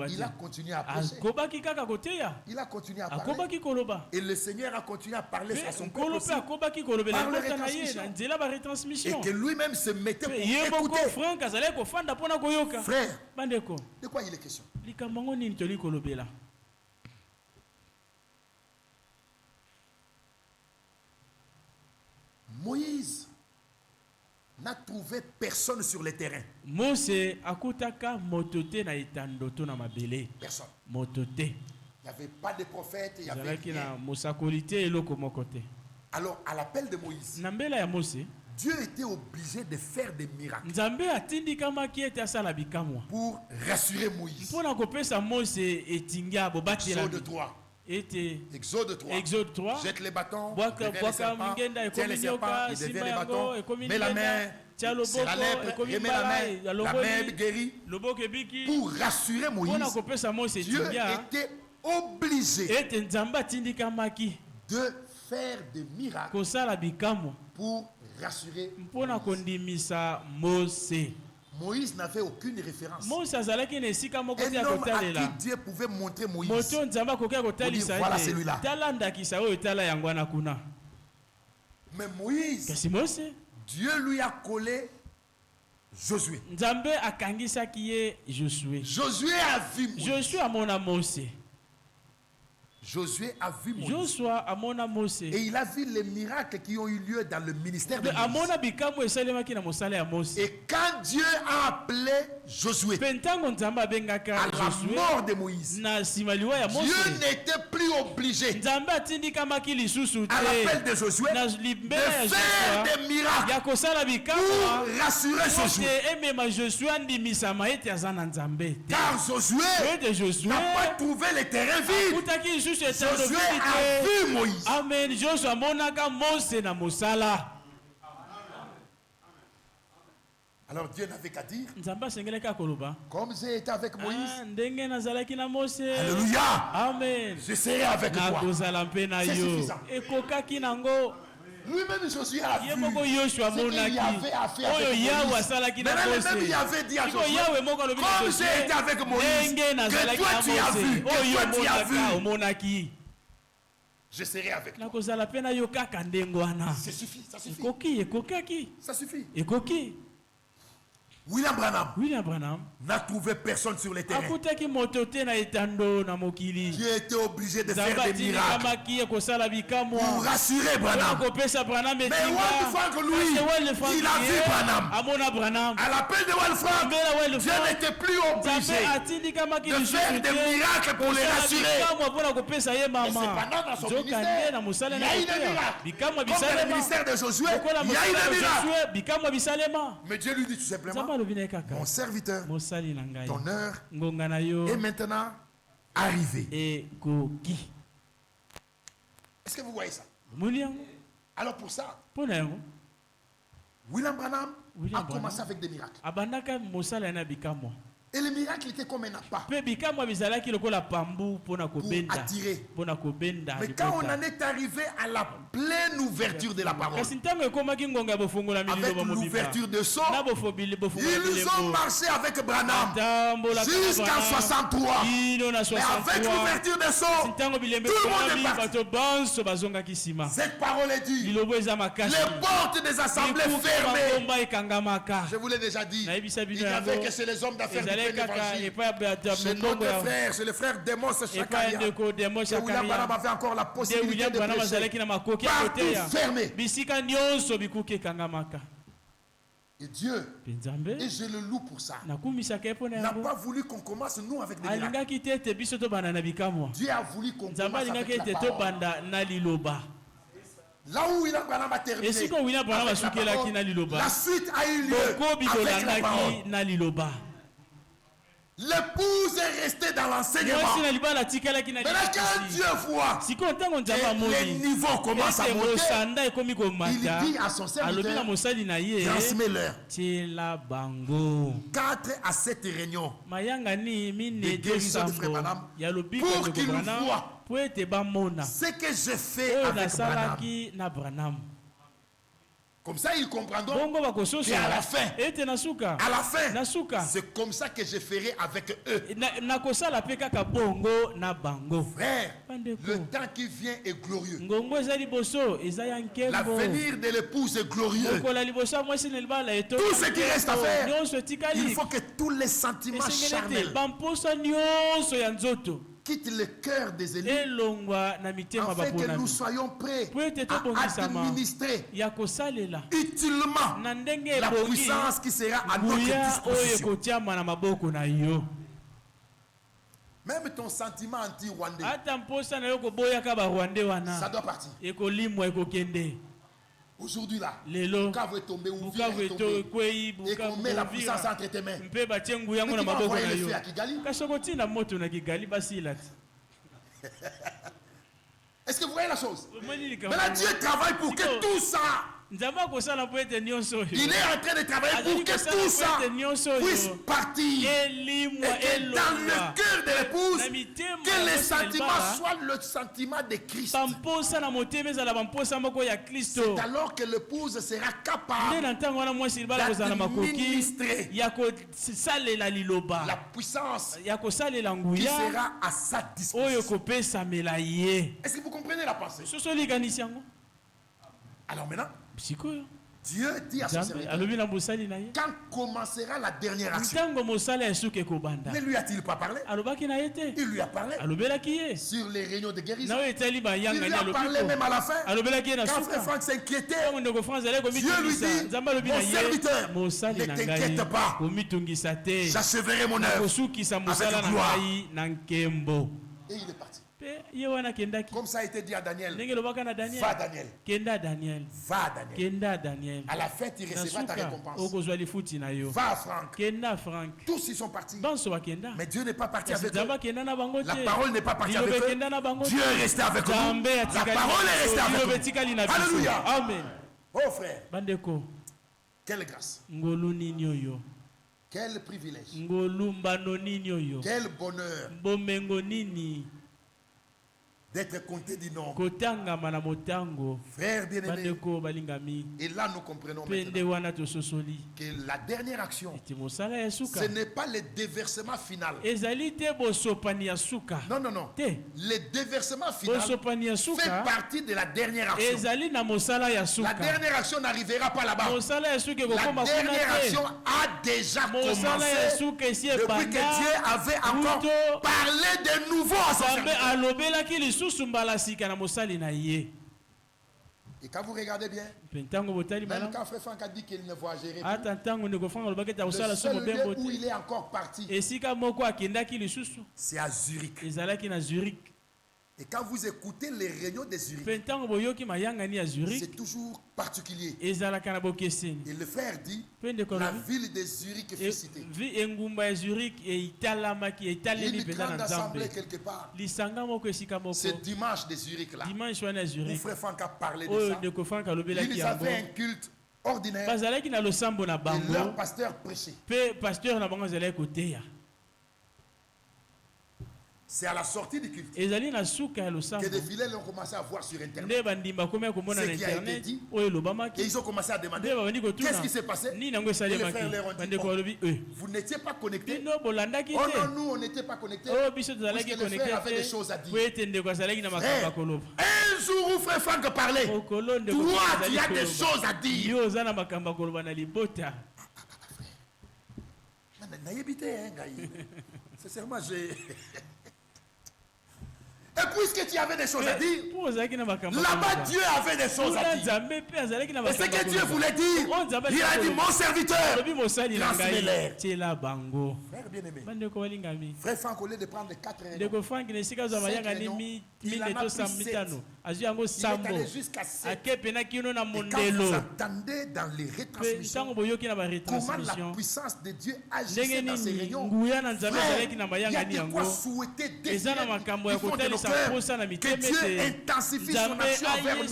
il a continué à prêcher. Il a continué à parler. Et le Seigneur a continué à parler à son peuple aussi, par le retransmission. Et que lui-même se mettait pour écouter. Frère, de quoi il est question? Moïse n'a trouvé personne sur le terrain. Personne. Il n'y avait pas de prophète, il n'y avait rien. Alors, à l'appel de Moïse, Dieu était obligé de faire des miracles pour rassurer Moïse. Exode 3. Jette les bâtons, tiens les serpents, il devient les bâtons, mets la main c'est la lèpre, remet la main guérie. Pour rassurer Moïse, Dieu était obligé de faire des miracles pour rassurer Moïse n'avait aucune référence. Un homme à qui Dieu pouvait montrer Moïse. Pour dire, voilà celui-là. Mais Moïse, Dieu lui a collé Josué. Josué a vu Moïse. Josué a vu Moïse. Et il a vu les miracles qui ont eu lieu dans le ministère de Moïse. Et quand Dieu a appelé Josué à la mort de Moïse, Dieu n'était plus obligé à l'appel de Josué de faire des miracles pour rassurer Josué. Car Josué n'a pas trouvé les terrains vides. Josué a vu Moïse. Amen. Joshua monaka Mose na mosala. Alors Dieu n'avait qu'à dire, comme j'ai été avec Moïse, alléluia, amen, je serai avec toi. C'est suffisant. Lui-même Josué a vu ce qu'il y avait à faire avec Moïse. Maintenant même il avait dit à Josué, comme j'ai été avec Moïse, que toi tu as vu, que toi tu as vu, je serai avec toi. Ça suffit, ça suffit. Ça suffit. William Branham n'a trouvé personne sur le terrain qui était obligé de faire des miracles pour rassurer Branham. Mais Wolfgang, lui, il a vu Branham. À l'appel de Wolfgang, Dieu n'était plus obligé de faire des miracles pour les rassurer. Et cependant, dans son ministère, il y a eu des miracles. Comme dans le ministère de Josué, il y a eu des miracles. Mais Dieu lui dit tout simplement, mon serviteur, ton heure est maintenant arrivée. Est-ce que vous voyez ça? Alors pour ça, William Branham a commencé avec des miracles. Et le miracle était comme un appât pour attirer. Mais quand on en est arrivé à la pleine ouverture de la parole, avec l'ouverture de sceaux, ils ont marché avec Branham jusqu'en 63. Mais avec l'ouverture de sceaux, tout le monde est parti. Cette parole est due. Les portes des assemblées fermées. Je vous l'ai déjà dit. Il n'y avait que chez les hommes d'affaires du chez notre frère, chez le frère Demos Chakaria, que William Branham avait encore la possibilité de prêcher. Partout fermé. Et Dieu, et je le loue pour ça, n'a pas voulu qu'on commence nous avec des miracles. Dieu a voulu qu'on commence avec la parole. Là où William Branham a terminé, la suite a eu lieu avec la parole. L'épouse est restée dans l'enseignement. Mais là, quand Dieu voit que les niveaux commencent à monter, il dit à son serviteur, transmets-leur 4 à 7 réunions de guérison de Frère Branham pour qu'il nous voit ce que je fais avec Branham. Comme ça, ils comprendront qu'à la fin, c'est comme ça que je ferai avec eux. Frère, le temps qui vient est glorieux. L'avenir de l'épouse est glorieux. Tout ce qui reste à faire, il faut que tous les sentiments charnels quitte le cœur des élus afin que nous soyons prêts à administrer utilement la puissance qui sera à notre disposition. Même ton sentiment anti-rwandais, ça doit partir. Aujourd'hui là, Bukavu est tombé, Uvira est tombé, et qu'on met la puissance entre tes mains. Et tu vas envoyer le feu à Kigali. Est-ce que vous voyez la chose? Maintenant Dieu travaille pour que tout ça Il est en train de travailler pour que tout ça puisse partir. Et que dans le cœur de l'épouse, que le sentiment soit le sentiment de Christ. C'est alors que l'épouse sera capable d'administrer la puissance qui sera à sa disposition. Est-ce que vous comprenez la pensée? Alors maintenant, Dieu dit à son serviteur, quand commencera la dernière action? Ne lui a-t-il pas parlé? Il lui a parlé sur les réunions de guérison. Il lui a parlé même à la fin. Quand frère Franck s'inquiétait, Dieu lui dit, mon serviteur, ne t'inquiète pas, j'achèverai mon œuvre avec gloire. Et il est parti. Comme ça a été dit à Daniel, va Daniel, va Daniel. À la fête, il recevra ta récompense. Va Franck. Tous ils sont partis. Mais Dieu n'est pas parti avec eux. La parole n'est pas partie avec eux. Dieu est resté avec nous. La parole est restée avec nous. Alléluia. Amen. Oh frère, quelle grâce, quel privilège, quel bonheur d'être compté du nom. Frère bien-aimé. Et là nous comprenons maintenant que la dernière action, ce n'est pas le déversement final. Non. Le déversement final fait partie de la dernière action. La dernière action n'arrivera pas là-bas. La dernière action a déjà commencé depuis que Dieu avait encore parlé de nouveau à son serviteur. Et quand vous regardez bien, même quand Frère Franck a dit qu'il ne voyagerait plus, le seul lieu où il est encore parti, c'est à Zurich. Et quand vous écoutez les réunions de Zurich, c'est toujours particulier. Et le frère dit, la ville de Zurich est citée. Une grande assemblée quelque part. C'est dimanche de Zurich là. Où frère Franck a parlé de ça. Ils avaient un culte ordinaire. Et leur pasteur prêchait. C'est à la sortie du culte que des filets ont commencé à voir sur Internet ce qui a été dit. Et ils ont commencé à demander qu'est-ce qui s'est passé. Et les frères leur ont dit, vous n'étiez pas connectés. Oh non, nous on n'était pas connectés. Parce que les frères avaient des choses à dire. Un jour où frère Franck parlait, toi tu as des choses à dire. Sincèrement, j'ai... Et puisque tu avais des choses à dire, là-bas Dieu avait des choses à dire. Et ce que Dieu voulait dire, il a dit mon serviteur, transmets-les. Frère bien-aimé, frère Franck, au lieu de prendre 4 réunions, 5 réunions, il en a pris 7. Il est allé jusqu'à 7. Et quand vous entendez dans les retransmissions comment la puissance de Dieu agissait dans ces réunions, frère, il y a de quoi souhaiter désirer. Il faut de nos cœurs que Dieu intensifie son action envers nous,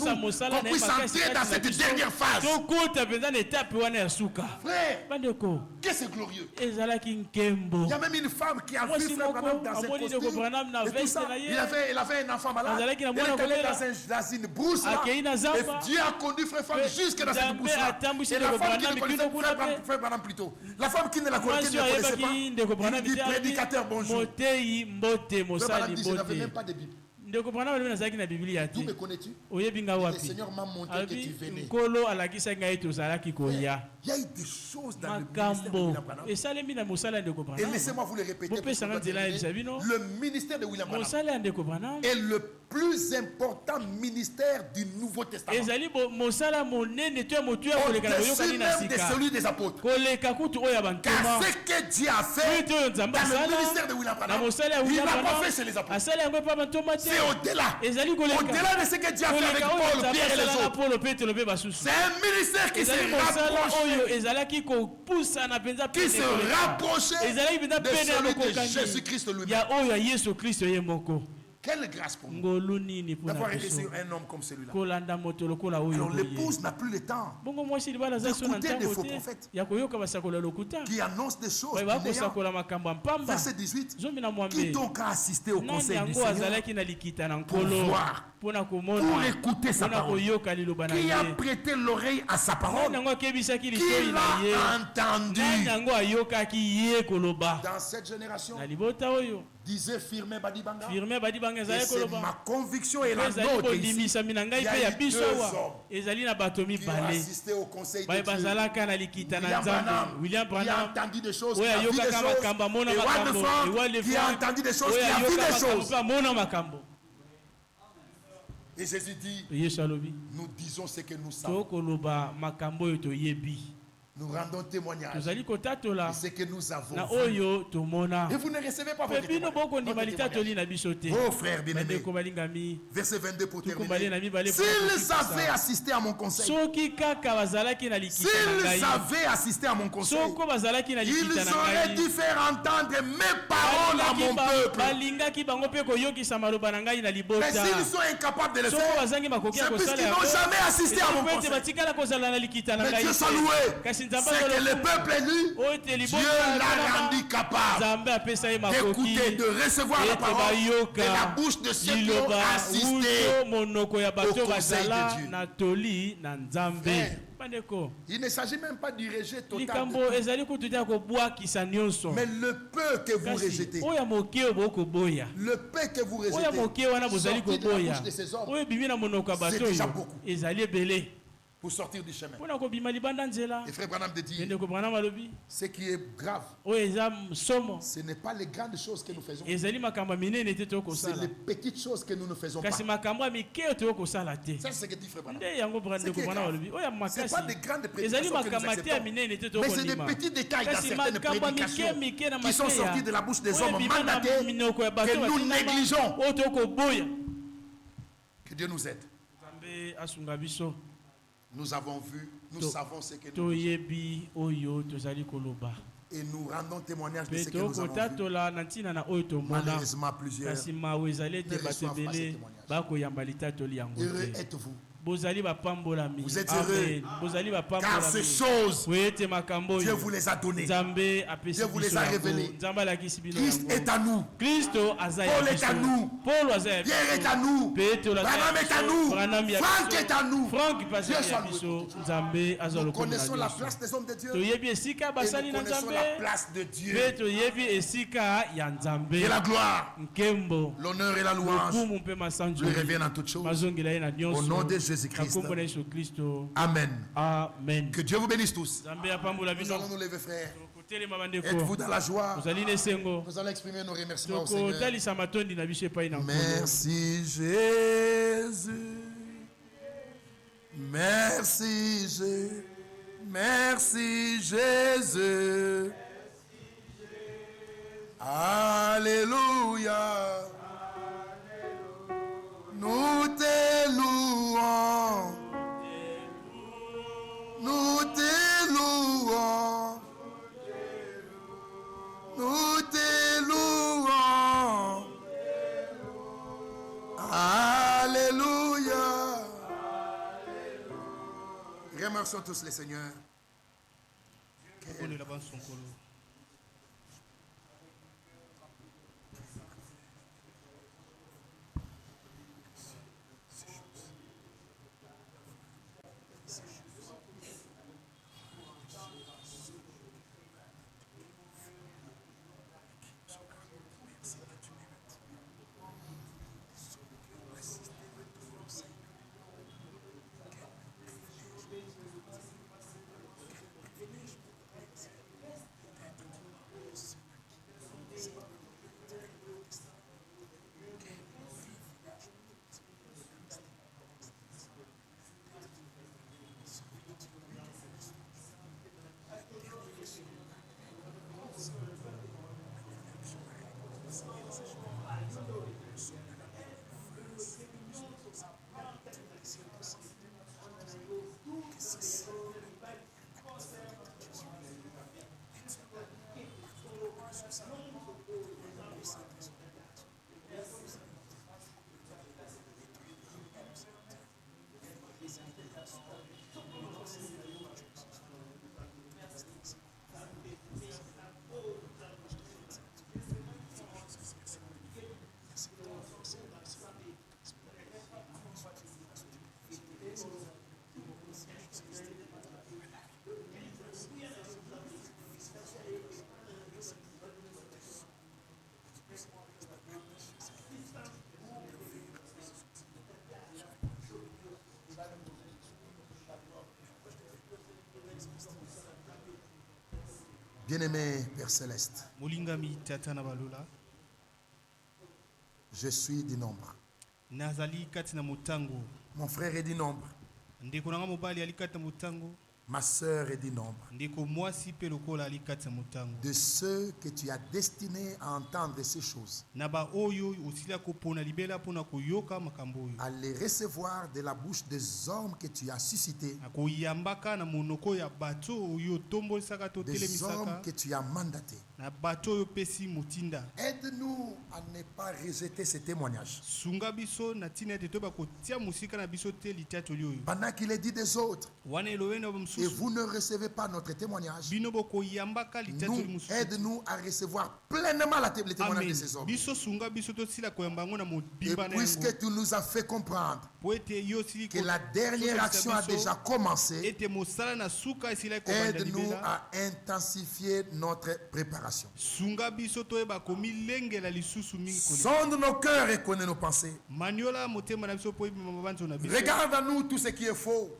qu'on puisse entrer dans cette dernière phase. Frère, que c'est glorieux. Il y a même une femme qui a vu frère Branham dans un costume et tout ça. Elle avait un enfant malade. Elle est allée dans une brousse là. Et Dieu a conduit frère Franck jusque dans cette brousse là. Et la femme qui ne connaissait pas frère Branham plutôt. La femme qui ne la connaissait pas, il dit prédicateur bonjour. Frère Branham dit je n'avais même pas de Bible. D'où me connais-tu? Le Seigneur m'a montré que tu venais. Il y a eu des choses dans le ministère de William Branham. Et laissez-moi vous le répéter. Le ministère de William Branham est le plus important ministère du Nouveau Testament. Au-dessus même de celui des apôtres. Car ce que Dieu a fait dans le ministère de William Branham, il n'a pas fait chez les apôtres. C'est au-delà. Au-delà de ce que Dieu a fait avec Paul, Pierre et les autres. C'est un ministère qui s'est rapproché de celui de Jésus-Christ lui-même. Quelle grâce pour nous d'avoir été sur un homme comme celui-là. Alors l'épouse n'a plus le temps d'écouter des faux prophètes qui annoncent des choses néant. Verset 18. Qui donc a assisté au conseil du Seigneur pour voir, pour écouter sa parole? Qui a prêté l'oreille à sa parole? Qui l'a entendu? Dans cette génération, disait Firmin Badibanga, et c'est ma conviction et la nôtre ici, il y a eu 2 hommes qui ont assisté au conseil de Dieu. William Branham, qui a entendu des choses, qui a vu des choses, et Wade qui a entendu des choses, qui a vu des choses. Et Jésus dit, nous disons ce que nous savons. Nous rendons témoignage de ce que nous avons vu. Et vous ne recevez pas votre témoignage. Oh frère bien-aimé, verset 22 pour terminer. S'ils avaient assisté à mon conseil, ils auraient dû faire entendre mes paroles à mon peuple. Mais s'ils sont incapables de le faire, c'est puisqu'ils n'ont jamais assisté à mon conseil. Mais Dieu soit loué. C'est que le peuple élu, Dieu l'a rendu capable d'écouter, de recevoir la parole de la bouche de ceux qui ont assisté au conseil de Dieu. Il ne s'agit même pas du rejet total mais le peu que vous rejetez, le peu que vous rejetez sorti de la bouche de ces hommes, c'est déjà beaucoup pour sortir du chemin. Et frère Branham te dit, ce qui est grave, ce n'est pas les grandes choses que nous faisons, c'est les petites choses que nous ne faisons pas. Ça, c'est ce que dit frère Branham. Ce n'est pas des grandes prédications que nous acceptons, mais c'est des petits détails dans certaines prédications qui sont sorties de la bouche des hommes mandatés que nous négligeons. Que Dieu nous aide. Nous avons vu, nous savons ce que nous disons. Et nous rendons témoignage de ce que nous avons vu. Malheureusement, plusieurs ne reçoivent pas ce témoignage. Heureux êtes-vous. Vous êtes heureux car ces choses, Dieu vous les a données. Dieu vous les a révélées. Christ est à nous. Paul est à nous. Pierre est à nous. Branham est à nous. Franck est à nous. Dieu soit loué. Nous connaissons la place des hommes de Dieu. Et nous connaissons la place de Dieu. Et la gloire, l'honneur et la louange lui reviennent en toutes choses. Au nom de Jésus-Christ. Amen. Amen. Que Dieu vous bénisse tous. Nous allons nous lever, frères. Êtes-vous dans la joie? Nous allons exprimer nos remerciements au Seigneur. Merci Jésus. Merci Jésus. Merci Jésus. Alléluia. Nous te louons. Nous te louons. Nous te louons. Alléluia. Remercions tous les seigneurs. Bien-aimé Père Céleste, je suis du nombre. Mon frère est du nombre. Ma sœur est du nombre. De ceux que tu as destinés à entendre ces choses, à les recevoir de la bouche des hommes que tu as suscités, des hommes que tu as mandatés. Aide-nous à ne pas rejeter ces témoignages. Pendant qu'il est dit des autres, et vous ne recevez pas notre témoignage, aide-nous à recevoir pleinement les témoignages de ces hommes. Et puisque tu nous as fait comprendre que la dernière action a déjà commencé, aide-nous à intensifier notre préparation. Sonde nos cœurs et connais nos pensées. Regarde à nous tout ce qui est faux.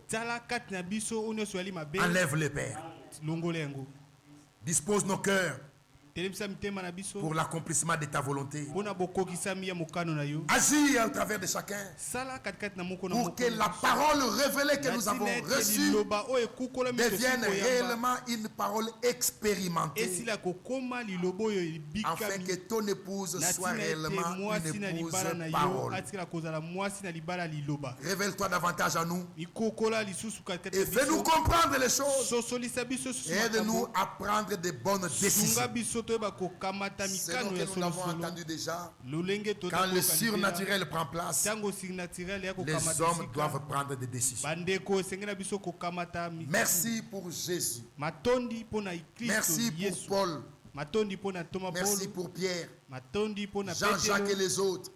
Enlève le Père. Dispose nos cœurs pour l'accomplissement de ta volonté. Agis à travers de chacun pour que la parole révélée que nous avons reçue devienne réellement une parole expérimentée, afin que ton épouse soit réellement une épouse parole. Révèle-toi davantage à nous et fais-nous comprendre les choses et aide-nous à prendre de bonnes décisions. Selon que nous l'avons entendu déjà, quand le surnaturel prend place, les hommes doivent prendre des décisions. Merci pour Jésus. Merci pour Paul. Merci pour Pierre, Jean-Jacques et les autres.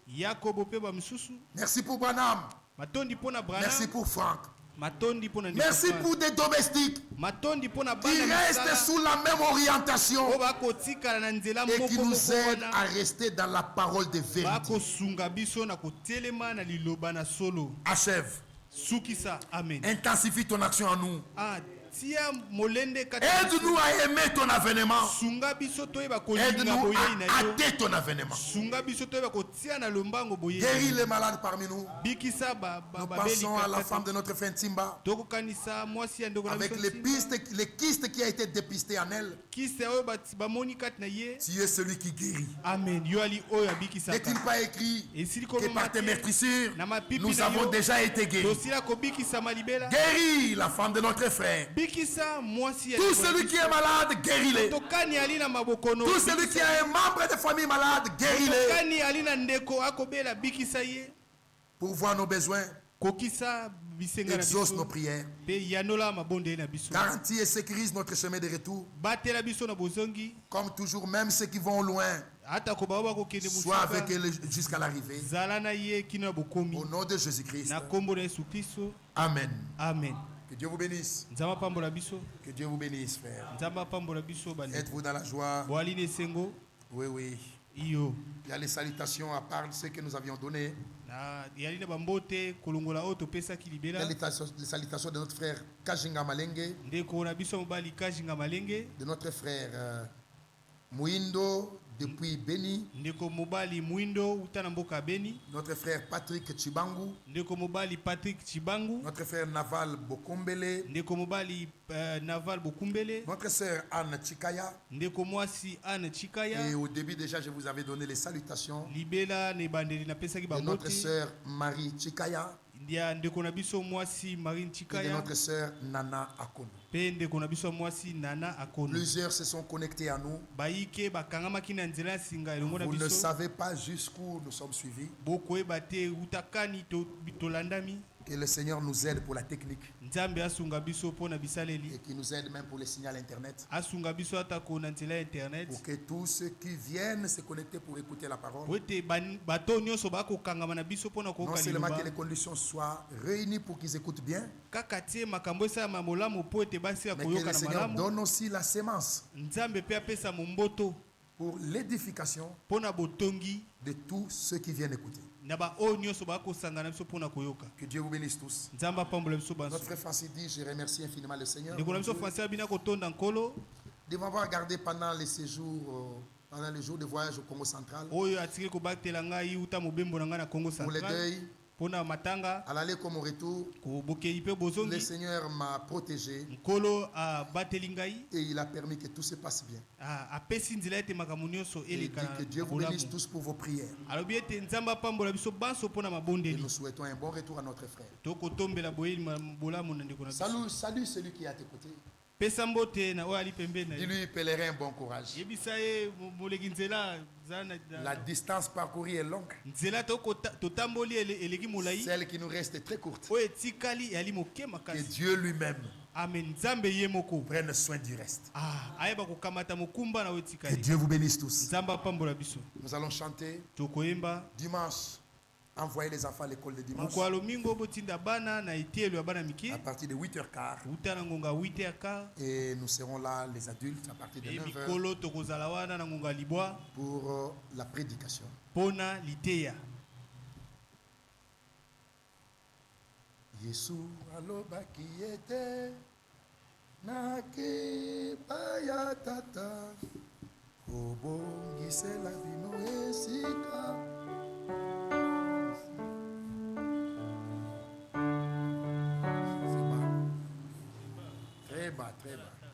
Merci pour Branham. Merci pour Franck. Merci pour des domestiques qui restent sous la même orientation et qui nous aident à rester dans la parole de vérité. Achève. Intensifie ton action en nous. Aide-nous à aimer ton avènement. Aide-nous à hâter ton avènement. Guéris les malades parmi nous. Nous pensons à la femme de notre frère Timba, avec les kystes qui a été dépisté en elle. Tu es celui qui guérit. N'est-il pas écrit que par tes meurtrissures nous avons déjà été guéris? Guéris la femme de notre frère. Tout celui qui est malade, guéris-le. Tout celui qui a un membre de famille malade, guéris-le. Pour voir nos besoins, exauce nos prières. Garantis et sécurise notre chemin de retour. Comme toujours, même ceux qui vont loin, sois avec eux jusqu'à l'arrivée. Au nom de Jésus-Christ. Amen. Amen. Que Dieu vous bénisse. Que Dieu vous bénisse, frère. Êtes-vous dans la joie? Oui, oui. Il y a les salutations à part ceux que nous avions données. Les salutations de notre frère Kajinga Malenge, de notre frère Mouindo depuis Beni, notre frère Patrick Chibangu, notre frère Naval Bokombele, notre sœur Anne Chikaya. Et au début déjà je vous avais donné les salutations de notre sœur Marie Chikaya et de notre sœur Nana Akono. Plusieurs se sont connectés à nous. Vous ne savez pas jusqu'où nous sommes suivis. Que le Seigneur nous aide pour la technique et qui nous aide même pour le signal internet, pour que tous ceux qui viennent se connecter pour écouter la parole, non seulement que les conditions soient réunies pour qu'ils écoutent bien, mais que le Seigneur donne aussi la sémence pour l'édification de tous ceux qui viennent écouter. Que Dieu vous bénisse tous. Notre frère Francis dit: je remercie infiniment le Seigneur devons avoir gardé pendant les séjours, pendant les jours de voyage au Congo central. Pour les deuils, à l'aller comme au retour, le Seigneur m'a protégé et il a permis que tout se passe bien. Et dit que Dieu vous bénisse tous pour vos prières. Et nous souhaitons un bon retour à notre frère. Salut celui qui est à tes côtés. Dis-lui, pèlerin, bon courage. La distance parcourue est longue. Celle qui nous reste est très courte. Que Dieu lui-même prenne soin du reste. Que Dieu vous bénisse tous. Nous allons chanter dimanche. Envoyer les enfants à l'école de dimanche. À partir de 8h15. Et nous serons là, les adultes, à partir de 9h. Pour la prédication. Yesu aloba kiete na kibaya tata obongisela bino esika. Très bas, très bas.